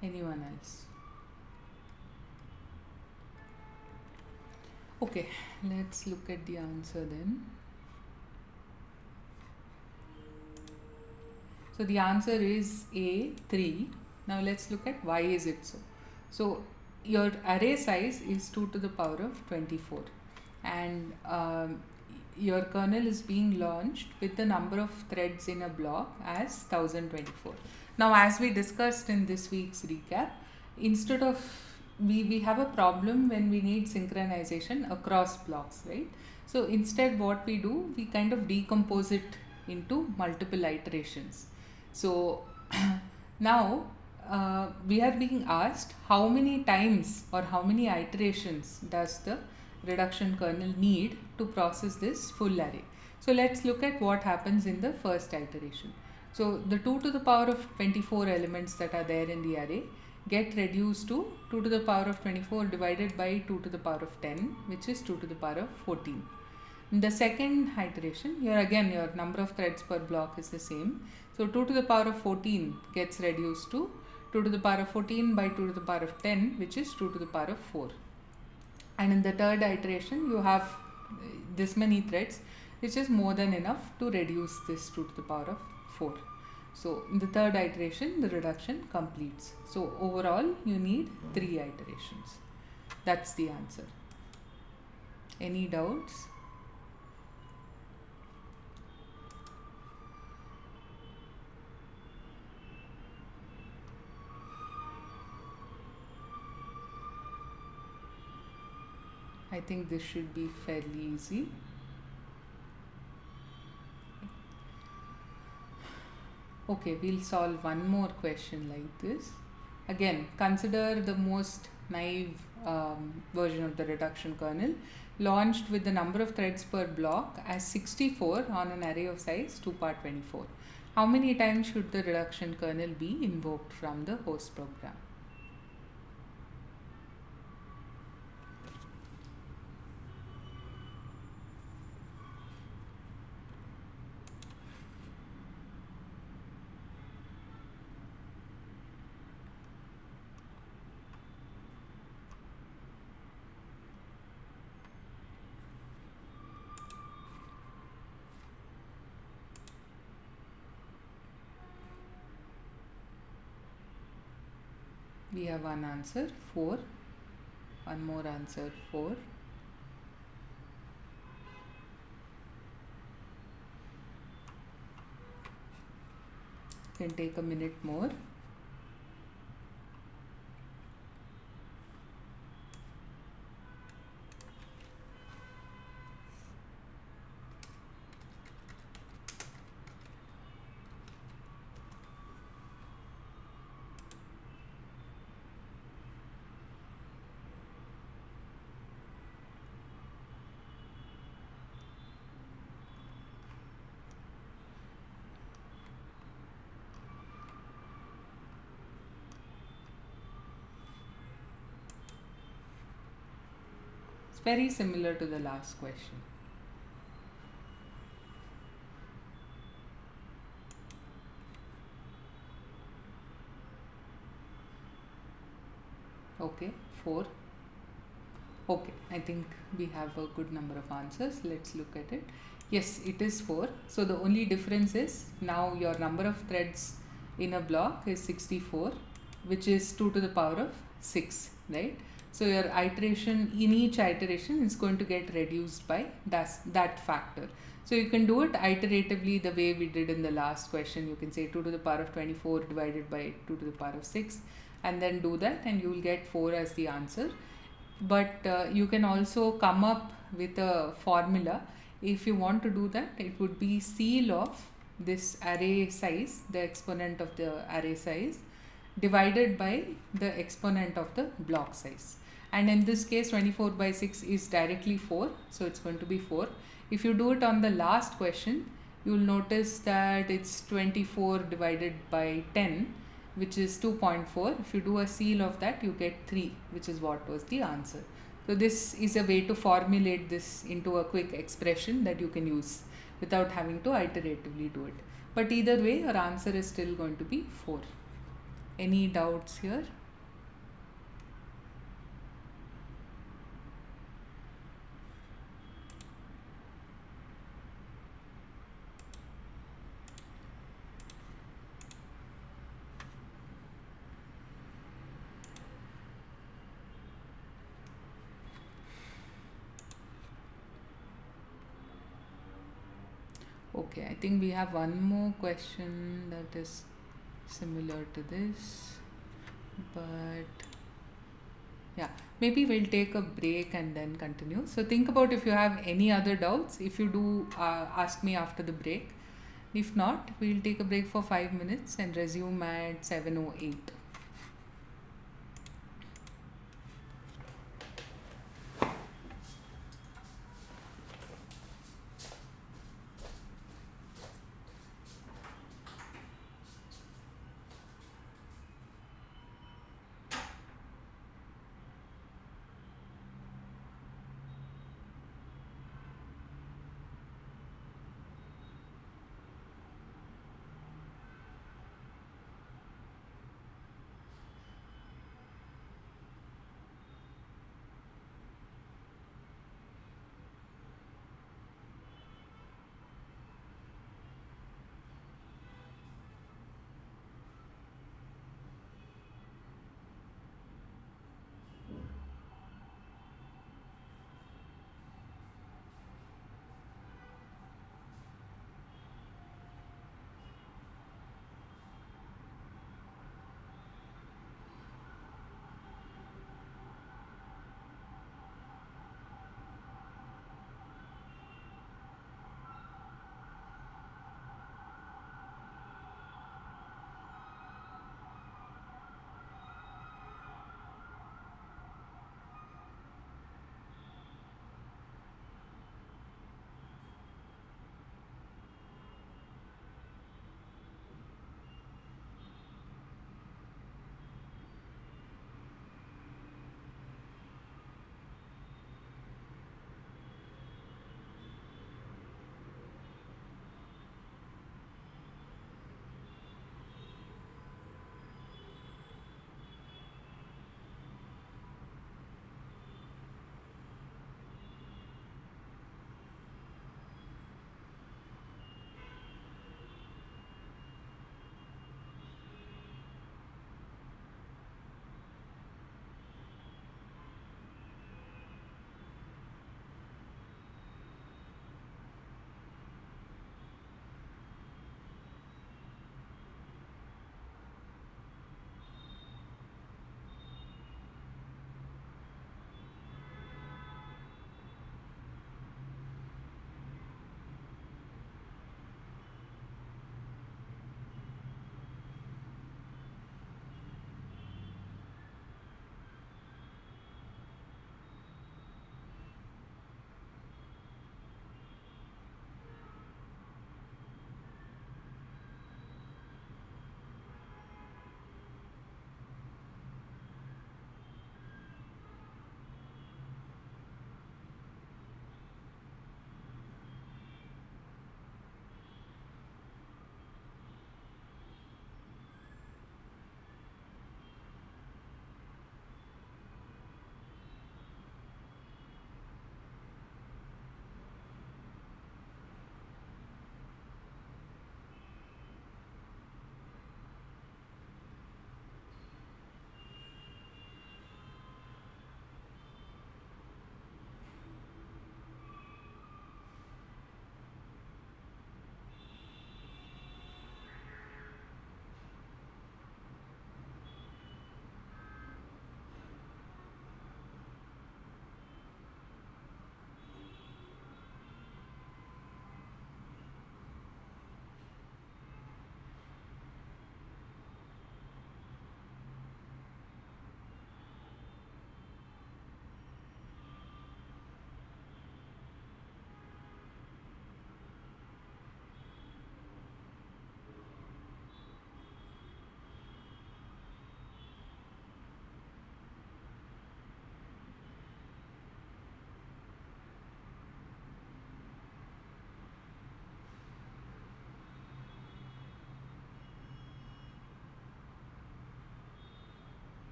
Anyone else? Okay, let's look at the answer then. So the answer is A, 3. Now let's look at why is it so. So your array size is 2 to the power of 24, and your kernel is being launched with the number of threads in a block as 1024. Now, as we discussed in this week's recap, instead of we have a problem when we need synchronization across blocks, right? So instead what we do, we kind of decompose it into multiple iterations. So now we are being asked how many times or how many iterations does the reduction kernel need to process this full array. So let's look at what happens in the first iteration. So the 2 to the power of 24 elements that are there in the array get reduced to 2 to the power of 24 divided by 2 to the power of 10, which is 2 to the power of 14. In the second iteration, your number of threads per block is the same. So 2 to the power of 14 gets reduced to 2 to the power of 14 by 2 to the power of 10, which is 2 to the power of 4. And in the third iteration, you have this many threads, which is more than enough to reduce this 2 to the power of 4. So in the third iteration, the reduction completes. So overall, you need 3 iterations. That's the answer. Any doubts? I think this should be fairly easy. Okay, we'll solve one more question like this. Again, consider the most naive version of the reduction kernel, launched with the number of threads per block as 64 on an array of size 2 power 24. How many times should the reduction kernel be invoked from the host program? We have one answer, 4. One more answer, 4. Can take a minute more. It's very similar to the last question. Okay, 4. Okay, I think we have a good number of answers. Let's look at it. Yes, it is 4. So the only difference is now your number of threads in a block is 64, which is 2 to the power of 6, right? So your iteration, in each iteration, is going to get reduced by that factor. So you can do it iteratively the way we did in the last question. You can say 2 to the power of 24 divided by 2 to the power of 6, and then do that, and you will get 4 as the answer. But you can also come up with a formula. If you want to do that, it would be ceil of this array size, the exponent of the array size, divided by the exponent of the block size. And in this case, 24 by 6 is directly 4, so it's going to be 4. If you do it on the last question, you will notice that it's 24 divided by 10, which is 2.4. If you do a ceil of that, you get 3, which is what was the answer. So this is a way to formulate this into a quick expression that you can use without having to iteratively do it. But either way, your answer is still going to be 4. Any doubts here? Okay, I think we have one more question that is similar to this, but yeah, maybe we'll take a break and then continue. So think about if you have any other doubts. If you do, ask me after the break. If not, we'll take a break for 5 minutes and resume at 7:08.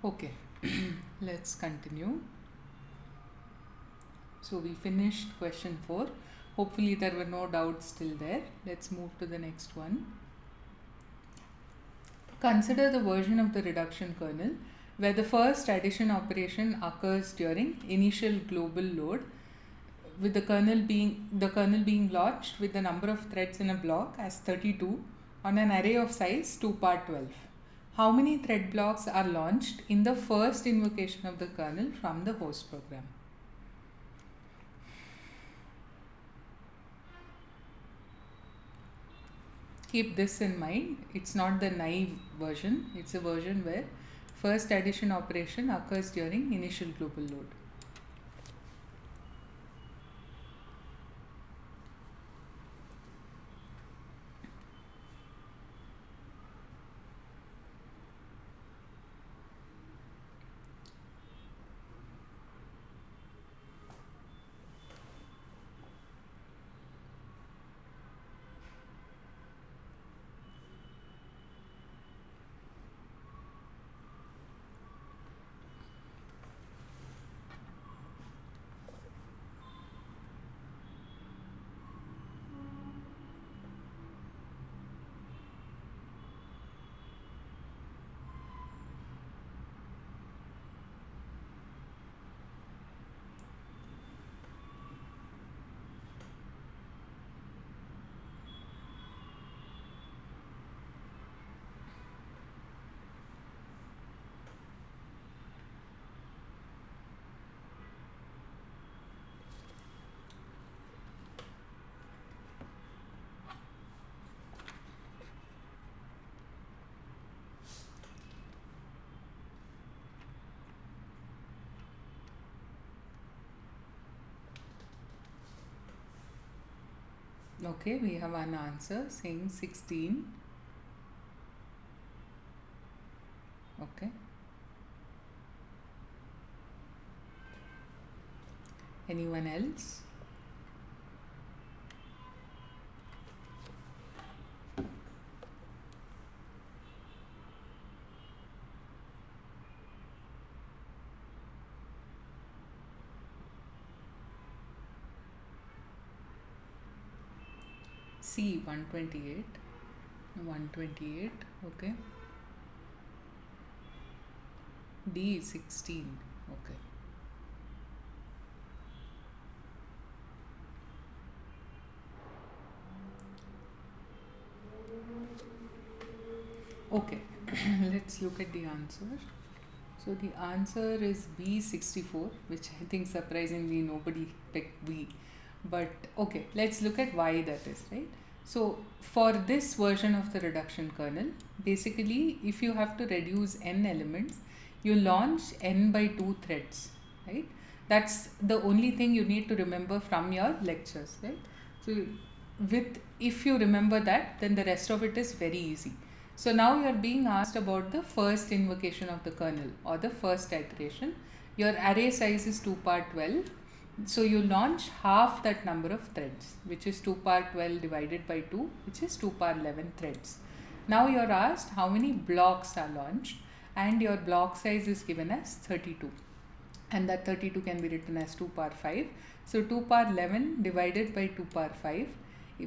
Okay, let's continue. So we finished question 4. Hopefully there were no doubts still there. Let's move to the next one. Consider the version of the reduction kernel where the first addition operation occurs during initial global load, with the kernel being launched with the number of threads in a block as 32 on an array of size 2 power 12. How many thread blocks are launched in the first invocation of the kernel from the host program? Keep this in mind, it's not the naive version, it's a version where first addition operation occurs during initial global load. Okay, we have an answer saying 16. Okay. Anyone else? C 128. 128. Okay. D 16. Okay. Okay, let's look at the answer. So the answer is B64, which I think surprisingly nobody picked B. But okay, let's look at why that is, right? So for this version of the reduction kernel, basically if you have to reduce n elements, you launch n by 2 threads, right? That's the only thing you need to remember from your lectures, right? So with if you remember that, then the rest of it is very easy. So now you are being asked about the first invocation of the kernel or the first iteration. Your array size is 2 power 12. So you launch half that number of threads, which is 2 power 12 divided by 2, which is 2 power 11 threads. Now you are asked how many blocks are launched, and your block size is given as 32. And that 32 can be written as 2 power 5. So 2 power 11 divided by 2 power 5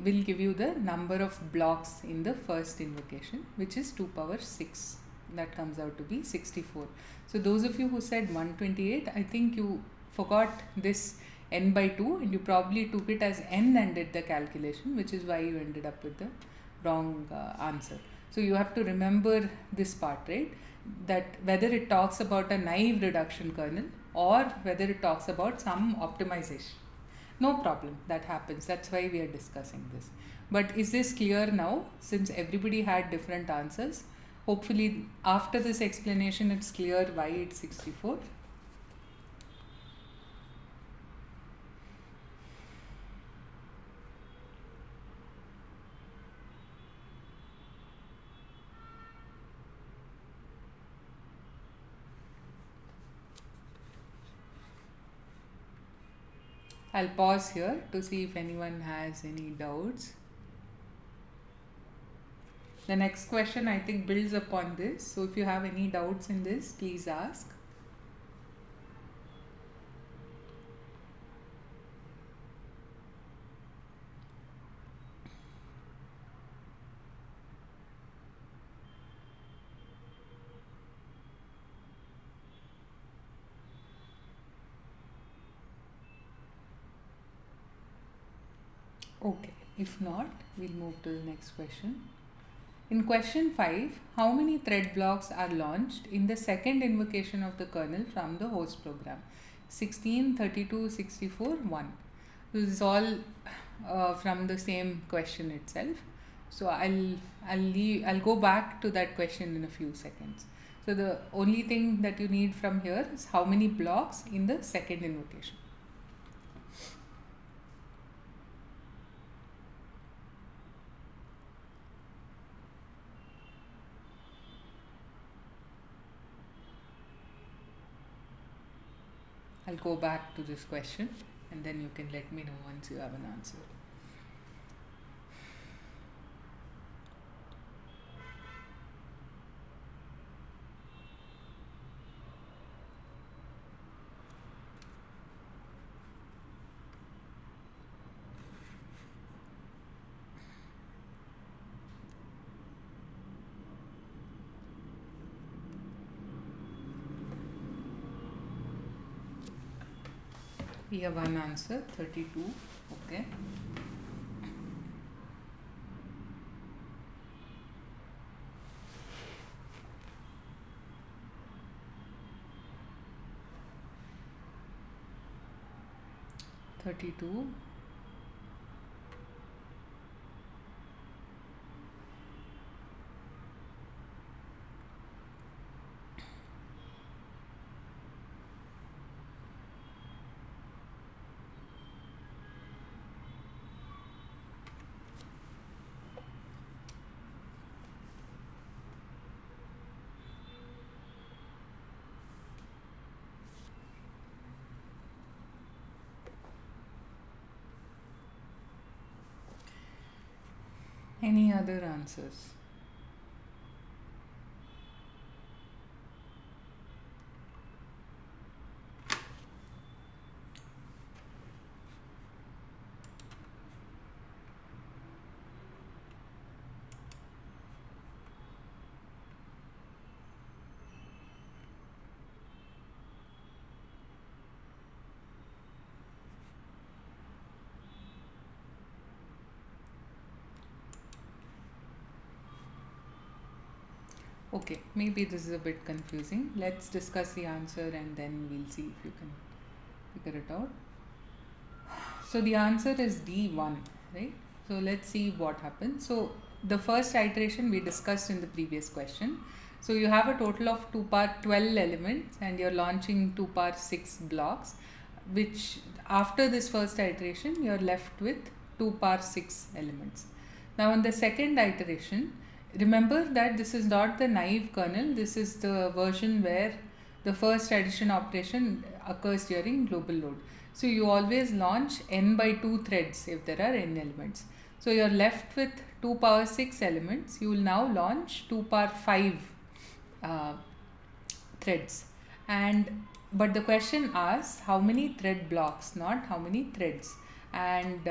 will give you the number of blocks in the first invocation, which is 2 power 6. That comes out to be 64. So those of you who said 128, I think you forgot this n by 2 and you probably took it as n and did the calculation, which is why you ended up with the wrong answer. So you have to remember this part, right? That whether it talks about a naive reduction kernel or whether it talks about some optimization. No problem, that happens. That's why we are discussing this. But is this clear now, since everybody had different answers? Hopefully after this explanation it's clear why it's 64. I'll pause here to see if anyone has any doubts. The next question I think builds upon this. So if you have any doubts in this, please ask. Okay, if not, we'll move to the next question. In question 5, how many thread blocks are launched in the second invocation of the kernel from the host program? 16, 32, 64, 1. This is all from the same question itself. So I'll go back to that question in a few seconds. So the only thing that you need from here is how many blocks in the second invocation. I'll go back to this question and then you can let me know once you have an answer. We have one answer, 32. Okay. $32. Any other answers? Okay, maybe this is a bit confusing. Let's discuss the answer and then we'll see if you can figure it out. So the answer is D1, right? So let's see what happens. So the first iteration we discussed in the previous question. So you have a total of 2 power 12 elements and you're launching 2 power 6 blocks, which after this first iteration you're left with 2 power 6 elements. Now in the second iteration, remember that this is not the naive kernel, this is the version where the first addition operation occurs during global load. So you always launch n by 2 threads if there are n elements. So you're left with 2 power 6 elements. You will now launch 2 power 5 threads. But the question asks how many thread blocks, not how many threads. And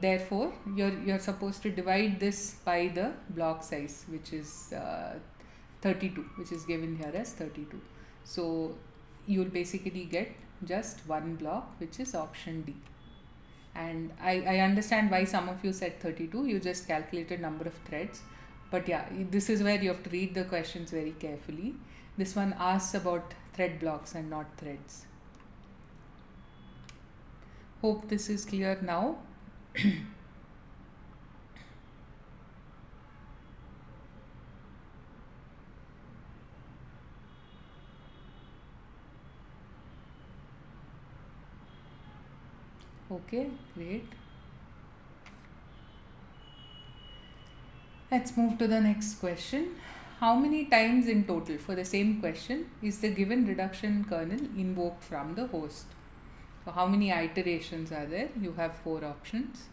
therefore you're supposed to divide this by the block size, which is 32, which is given here as 32. So you'll basically get just one block, which is option D. And I understand why some of you said 32, you just calculated number of threads. But yeah, this is where you have to read the questions very carefully. This one asks about thread blocks and not threads. Hope this is clear now. Okay, great. Let's move to the next question. How many times in total for the same question is the given reduction kernel invoked from the host? So how many iterations are there? You have 4 options.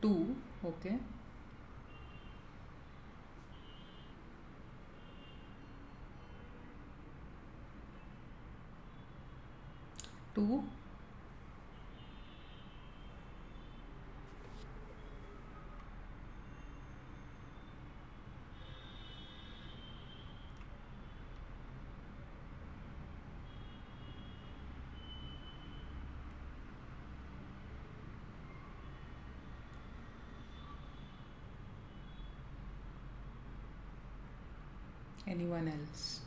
2. Okay. 2. Anyone else?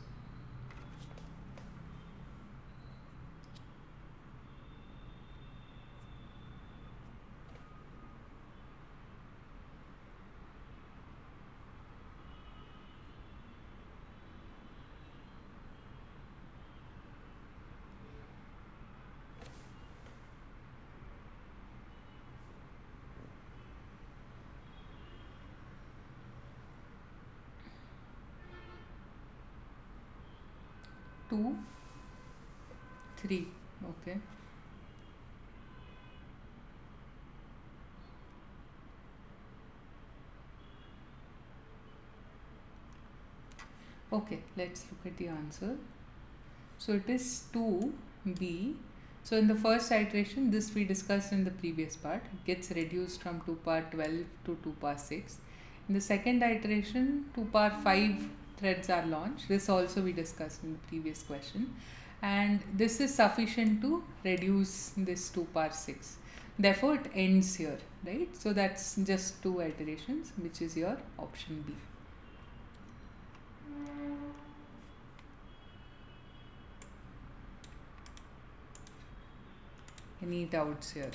Two, 3. Okay. Okay, let's look at the answer. So it is 2b. So in the first iteration, this we discussed in the previous part, it gets reduced from 2 power 12 to 2 power 6. In the second iteration, 2 power 5 threads are launched. This also we discussed in the previous question. And this is sufficient to reduce this 2 power 6. Therefore, it ends here, right? So that's just 2 iterations, which is your option B. Any doubts here?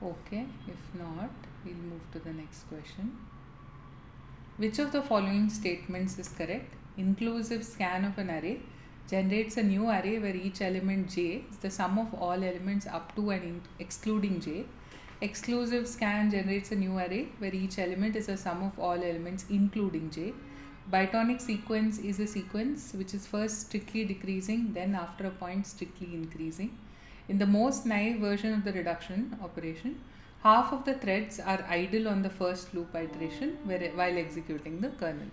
Okay, if not, we'll move to the next question. Which of the following statements is correct? Inclusive scan of an array generates a new array where each element j is the sum of all elements up to and excluding j. Exclusive scan generates a new array where each element is a sum of all elements including j. Bitonic sequence is a sequence which is first strictly decreasing, then after a point strictly increasing. In the most naive version of the reduction operation, half of the threads are idle on the first loop iteration while executing the kernel.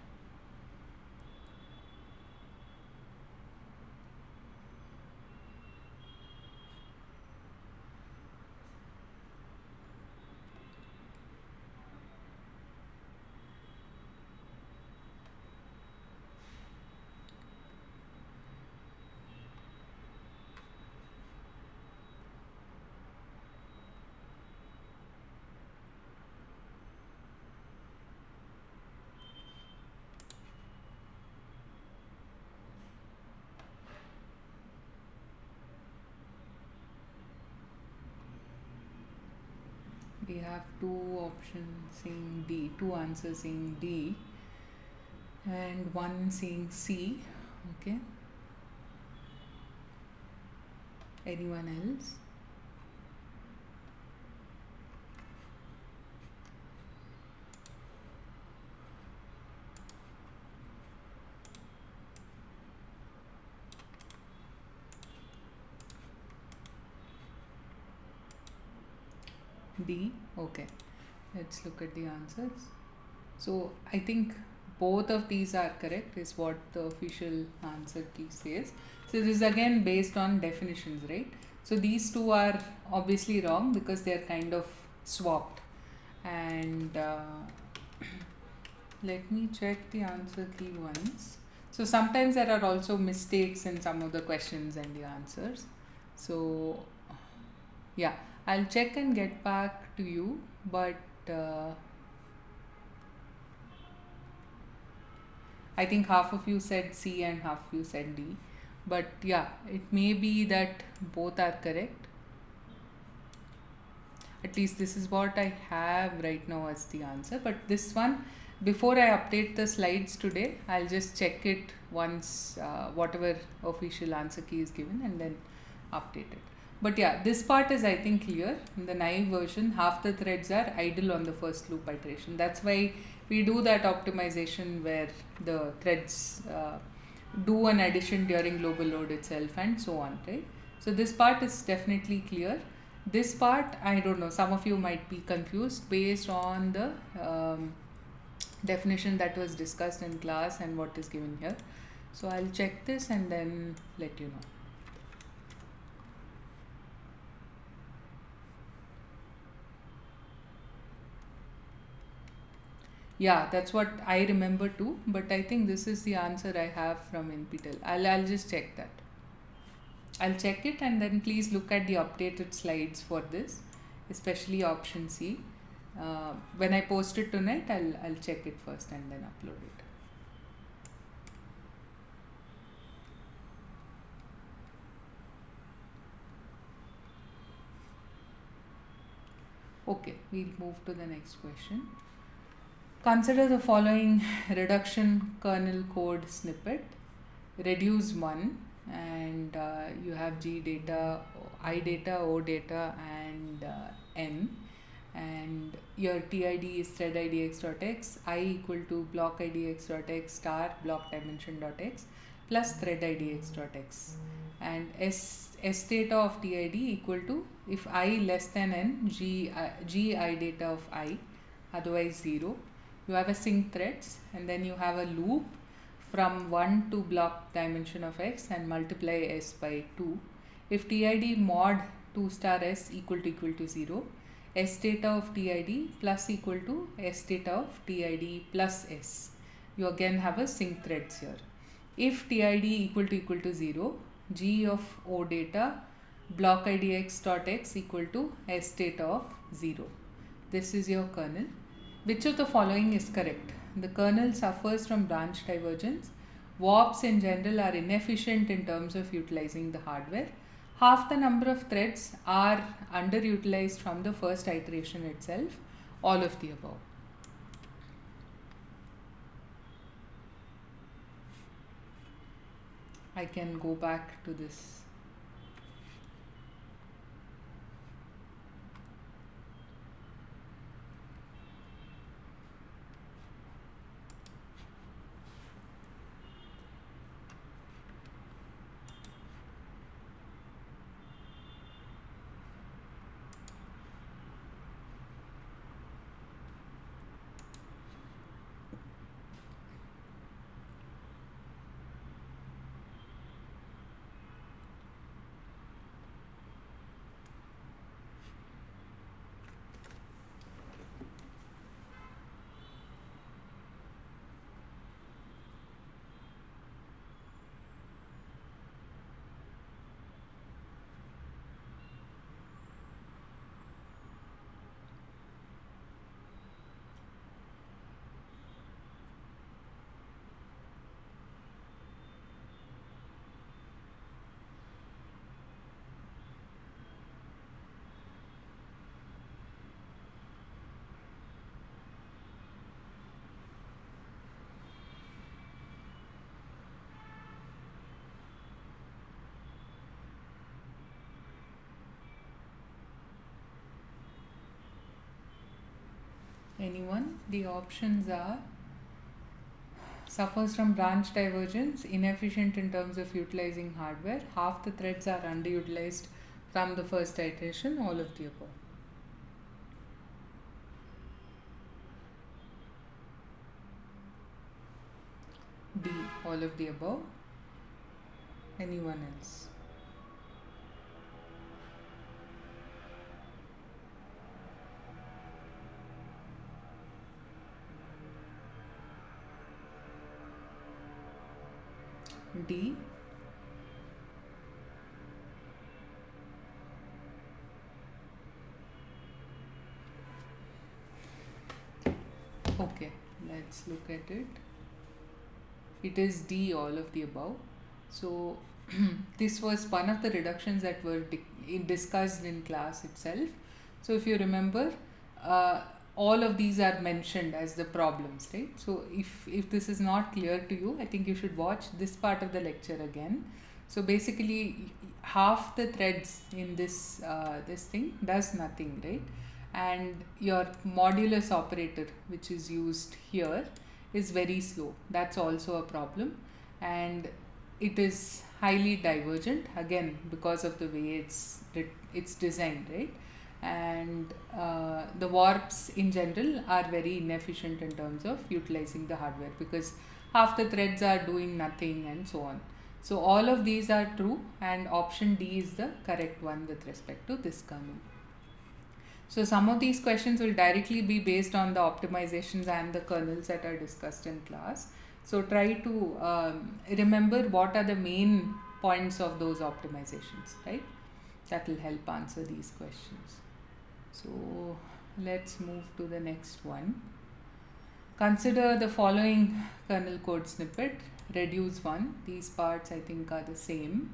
We have 2 options saying D, 2 answers saying D, and 1 saying C. Okay. Anyone else? D. Okay, let's look at the answers. So I think both of these are correct, is what the official answer key says. So this is again based on definitions, right? So these two are obviously wrong because they are kind of swapped. And let me check the answer key once. So sometimes there are also mistakes in some of the questions and the answers. So yeah, I'll check and get back to you, but I think half of you said C and half of you said D. But yeah, it may be that both are correct. At least this is what I have right now as the answer. But this one, before I update the slides today, I'll just check it once whatever official answer key is given and then update it. But yeah, this part is I think clear. In the naive version, half the threads are idle on the first loop iteration. That's why we do that optimization where the threads do an addition during global load itself and so on, right? So this part is definitely clear. This part, I don't know, some of you might be confused based on the definition that was discussed in class and what is given here. So I'll check this and then let you know. Yeah, that's what I remember too, but I think this is the answer I have from NPTEL. I'll just check that. I'll check it and then please look at the updated slides for this, especially option C. When I post it tonight, I'll check it first and then upload it. Okay, we'll move to the next question. Consider the following reduction kernel code snippet. Reduce 1 and you have G data, I data, O data and N, and your TID is thread idx.x, I equal to block idx.x star block dimension.x plus thread idx.x, and S data of TID equal to, if I less than N, G I data of I, otherwise 0. You have a sync threads and then you have a loop from 1 to block dimension of x and multiply s by 2. If TID mod 2 star s equal to 0, s data of TID plus equal to s data of TID plus s. You again have a sync threads here. If TID equal to 0, G of O data block idx dot x equal to s data of 0. This is your kernel. Which of the following is correct? The kernel suffers from branch divergence. Warps in general are inefficient in terms of utilizing the hardware. Half the number of threads are underutilized from the first iteration itself. All of the above. I can go back to this. Anyone? The options are suffers from branch divergence, inefficient in terms of utilizing hardware, half the threads are underutilized from the first iteration, all of the above. D, all of the above. Anyone else? D. Okay, let's look at it. It is D, all of the above. So this was one of the reductions that were discussed in class itself. So if you remember, all of these are mentioned as the problems, right? So if this is not clear to you, I think you should watch this part of the lecture again. So basically, half the threads in this thing does nothing, right? And your modulus operator, which is used here, is very slow. That's also a problem, and it is highly divergent again because of the way it's designed, right? And the warps in general are very inefficient in terms of utilizing the hardware because half the threads are doing nothing and so on. So all of these are true, and option D is the correct one with respect to this kernel. So some of these questions will directly be based on the optimizations and the kernels that are discussed in class. So try to remember what are the main points of those optimizations, right? That will help answer these questions. So let's move to the next one. Consider the following kernel code snippet. Reduce 1. These parts I think are the same.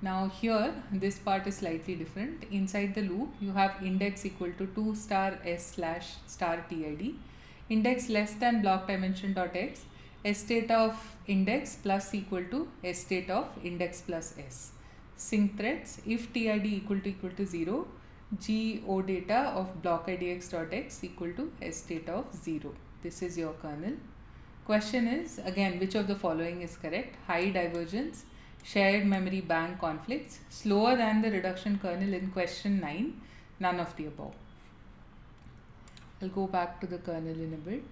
Now here this part is slightly different. Inside the loop you have index equal to 2 star s slash star tid, index less than block dimension dot x, s state of index plus equal to s state of index plus s. Sync threads if tid equal to 0, g o data of block idx dot x equal to s state of 0. This is your kernel. Question is again, which of the following is correct? High divergence, shared memory bank conflicts, slower than the reduction kernel in question 9, none of the above. I'll go back to the kernel in a bit.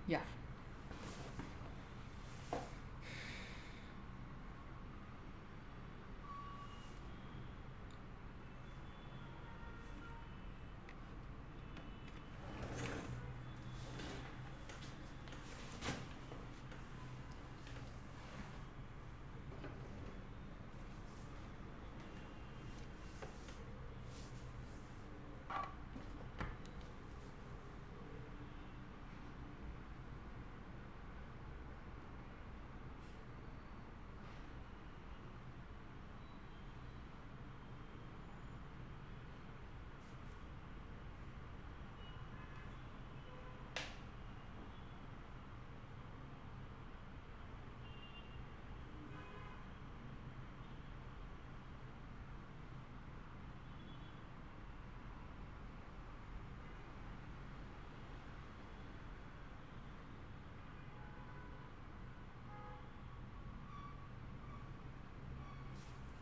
Yeah.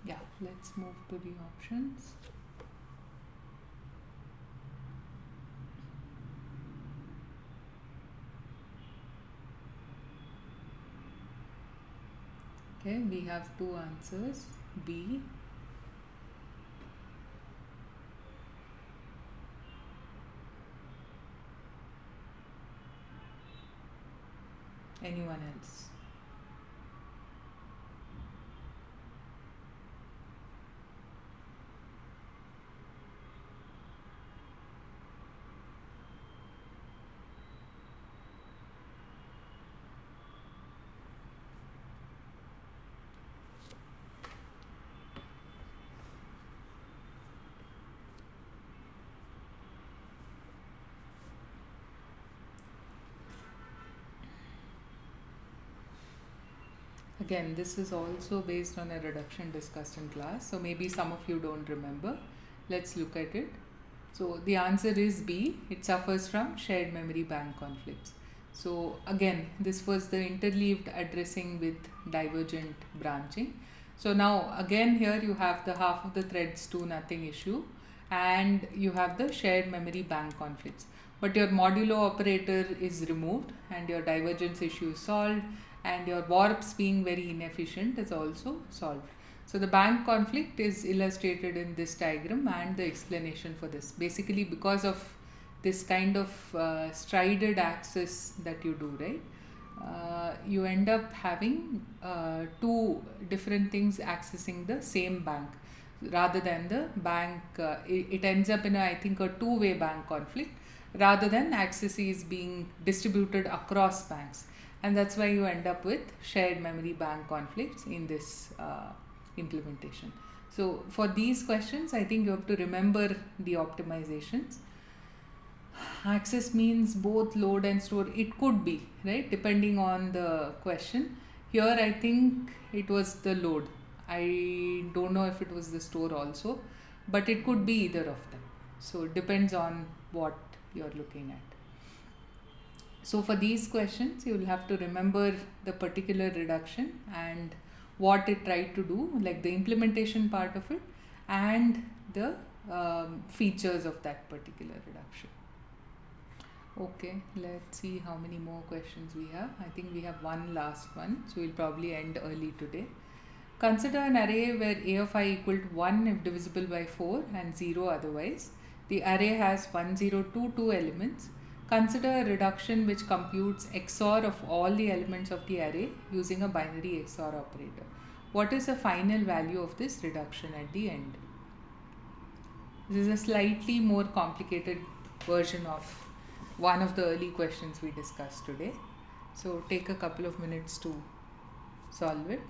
Yeah, let's move to the options. Okay, we have two answers, B. Anyone else? Again, this is also based on a reduction discussed in class, so maybe some of you don't remember. Let's look at it. So the answer is B. It suffers from shared memory bank conflicts. So again, this was the interleaved addressing with divergent branching. So now again here you have the half of the threads do nothing issue, and you have the shared memory bank conflicts. But your modulo operator is removed and your divergence issue is solved, and your warps being very inefficient is also solved. So the bank conflict is illustrated in this diagram and the explanation for this. Basically because of this kind of strided axis that you do, right? You end up having two different things accessing the same bank rather than the bank. It ends up in I think a two-way bank conflict rather than accesses being distributed across banks, and that's why you end up with shared memory bank conflicts in this implementation. So for these questions, I think you have to remember the optimizations. Access means both load and store. It could be, right, depending on the question. Here, I think it was the load. I don't know if it was the store also, but it could be either of them. So it depends on what you're looking at. So for these questions, you will have to remember the particular reduction and what it tried to do, like the implementation part of it and the features of that particular reduction. Okay, let's see how many more questions we have. I think we have one last one, so we'll probably end early today. Consider an array where a of I equal to 1 if divisible by 4 and 0 otherwise. The array has 1022 elements. Consider a reduction which computes XOR of all the elements of the array using a binary XOR operator. What is the final value of this reduction at the end? This is a slightly more complicated version of one of the early questions we discussed today. So take a couple of minutes to solve it.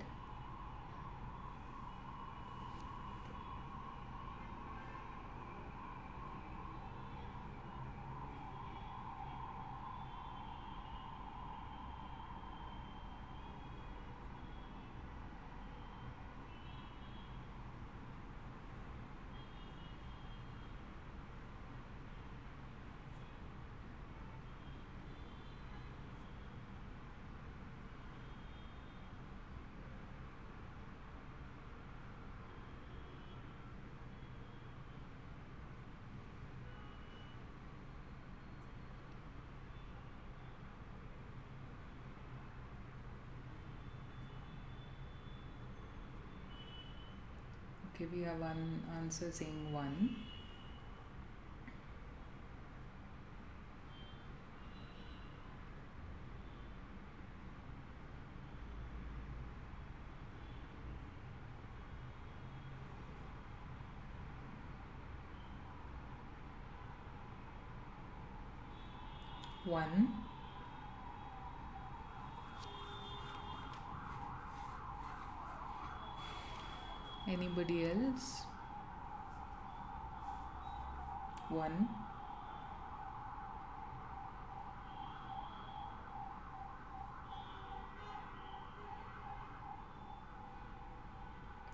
Okay, we have one answer saying 1. One. Anybody else? 1.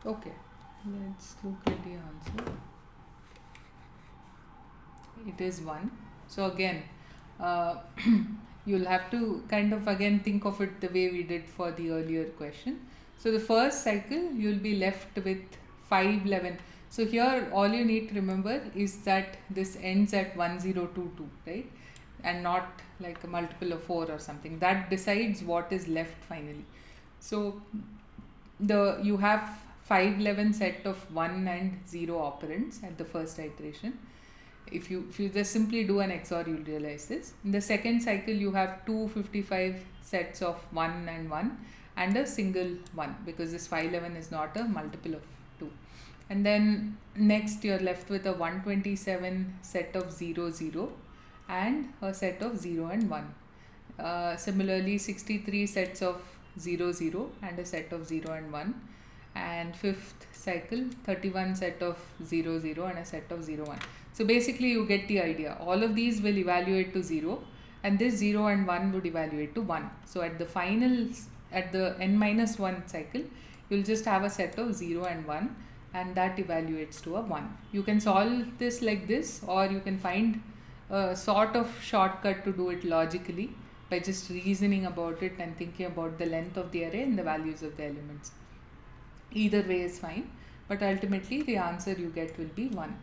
Okay, let's look at the answer. It is 1. So again, you'll have to kind of again think of it the way we did for the earlier question. So the first cycle, you'll be left with 511. So here all you need to remember is that this ends at 1022, right? And not like a multiple of 4 or something. That decides what is left finally. So you have 511 set of 1 and 0 operands at the first iteration. If you just simply do an XOR, you'll realize this. In the second cycle, you have 255 sets of 1 and 1 and a single 1, because this 511 is not a multiple of 2. And then next you're left with a 127 set of 0 0 and a set of 0 and 1. Similarly, 63 sets of 0 0 and a set of 0 and 1. And fifth cycle, 31 set of 0 0 and a set of 0 1. So basically you get the idea. All of these will evaluate to 0 and this 0 and 1 would evaluate to 1. So at the finals, at the n-1 cycle, you'll just have a set of 0 and 1 and that evaluates to a 1. You can solve this like this, or you can find a sort of shortcut to do it logically by just reasoning about it and thinking about the length of the array and the values of the elements. Either way is fine, but ultimately the answer you get will be 1.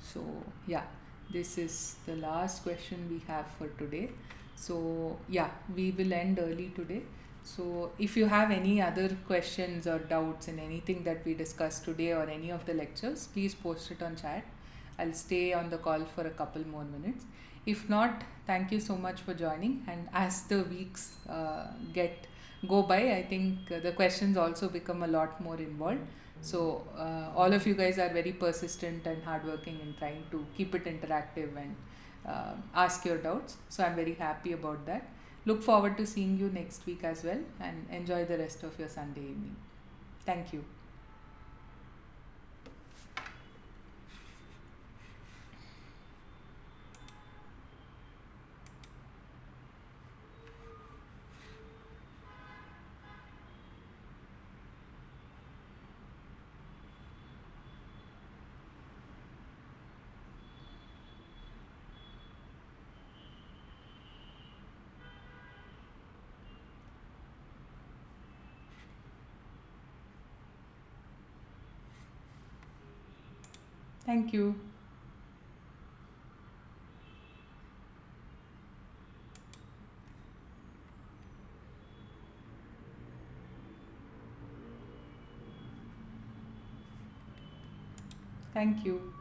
So yeah, this is the last question we have for today. So yeah, we will end early today. So if you have any other questions or doubts in anything that we discussed today or any of the lectures, please post it on chat. I'll stay on the call for a couple more minutes. If not, thank you so much for joining. And as the weeks go by, I think the questions also become a lot more involved. So all of you guys are very persistent and hardworking in trying to keep it interactive and ask your doubts. So I'm very happy about that. Look forward to seeing you next week as well, and enjoy the rest of your Sunday evening. Thank you. Thank you. Thank you.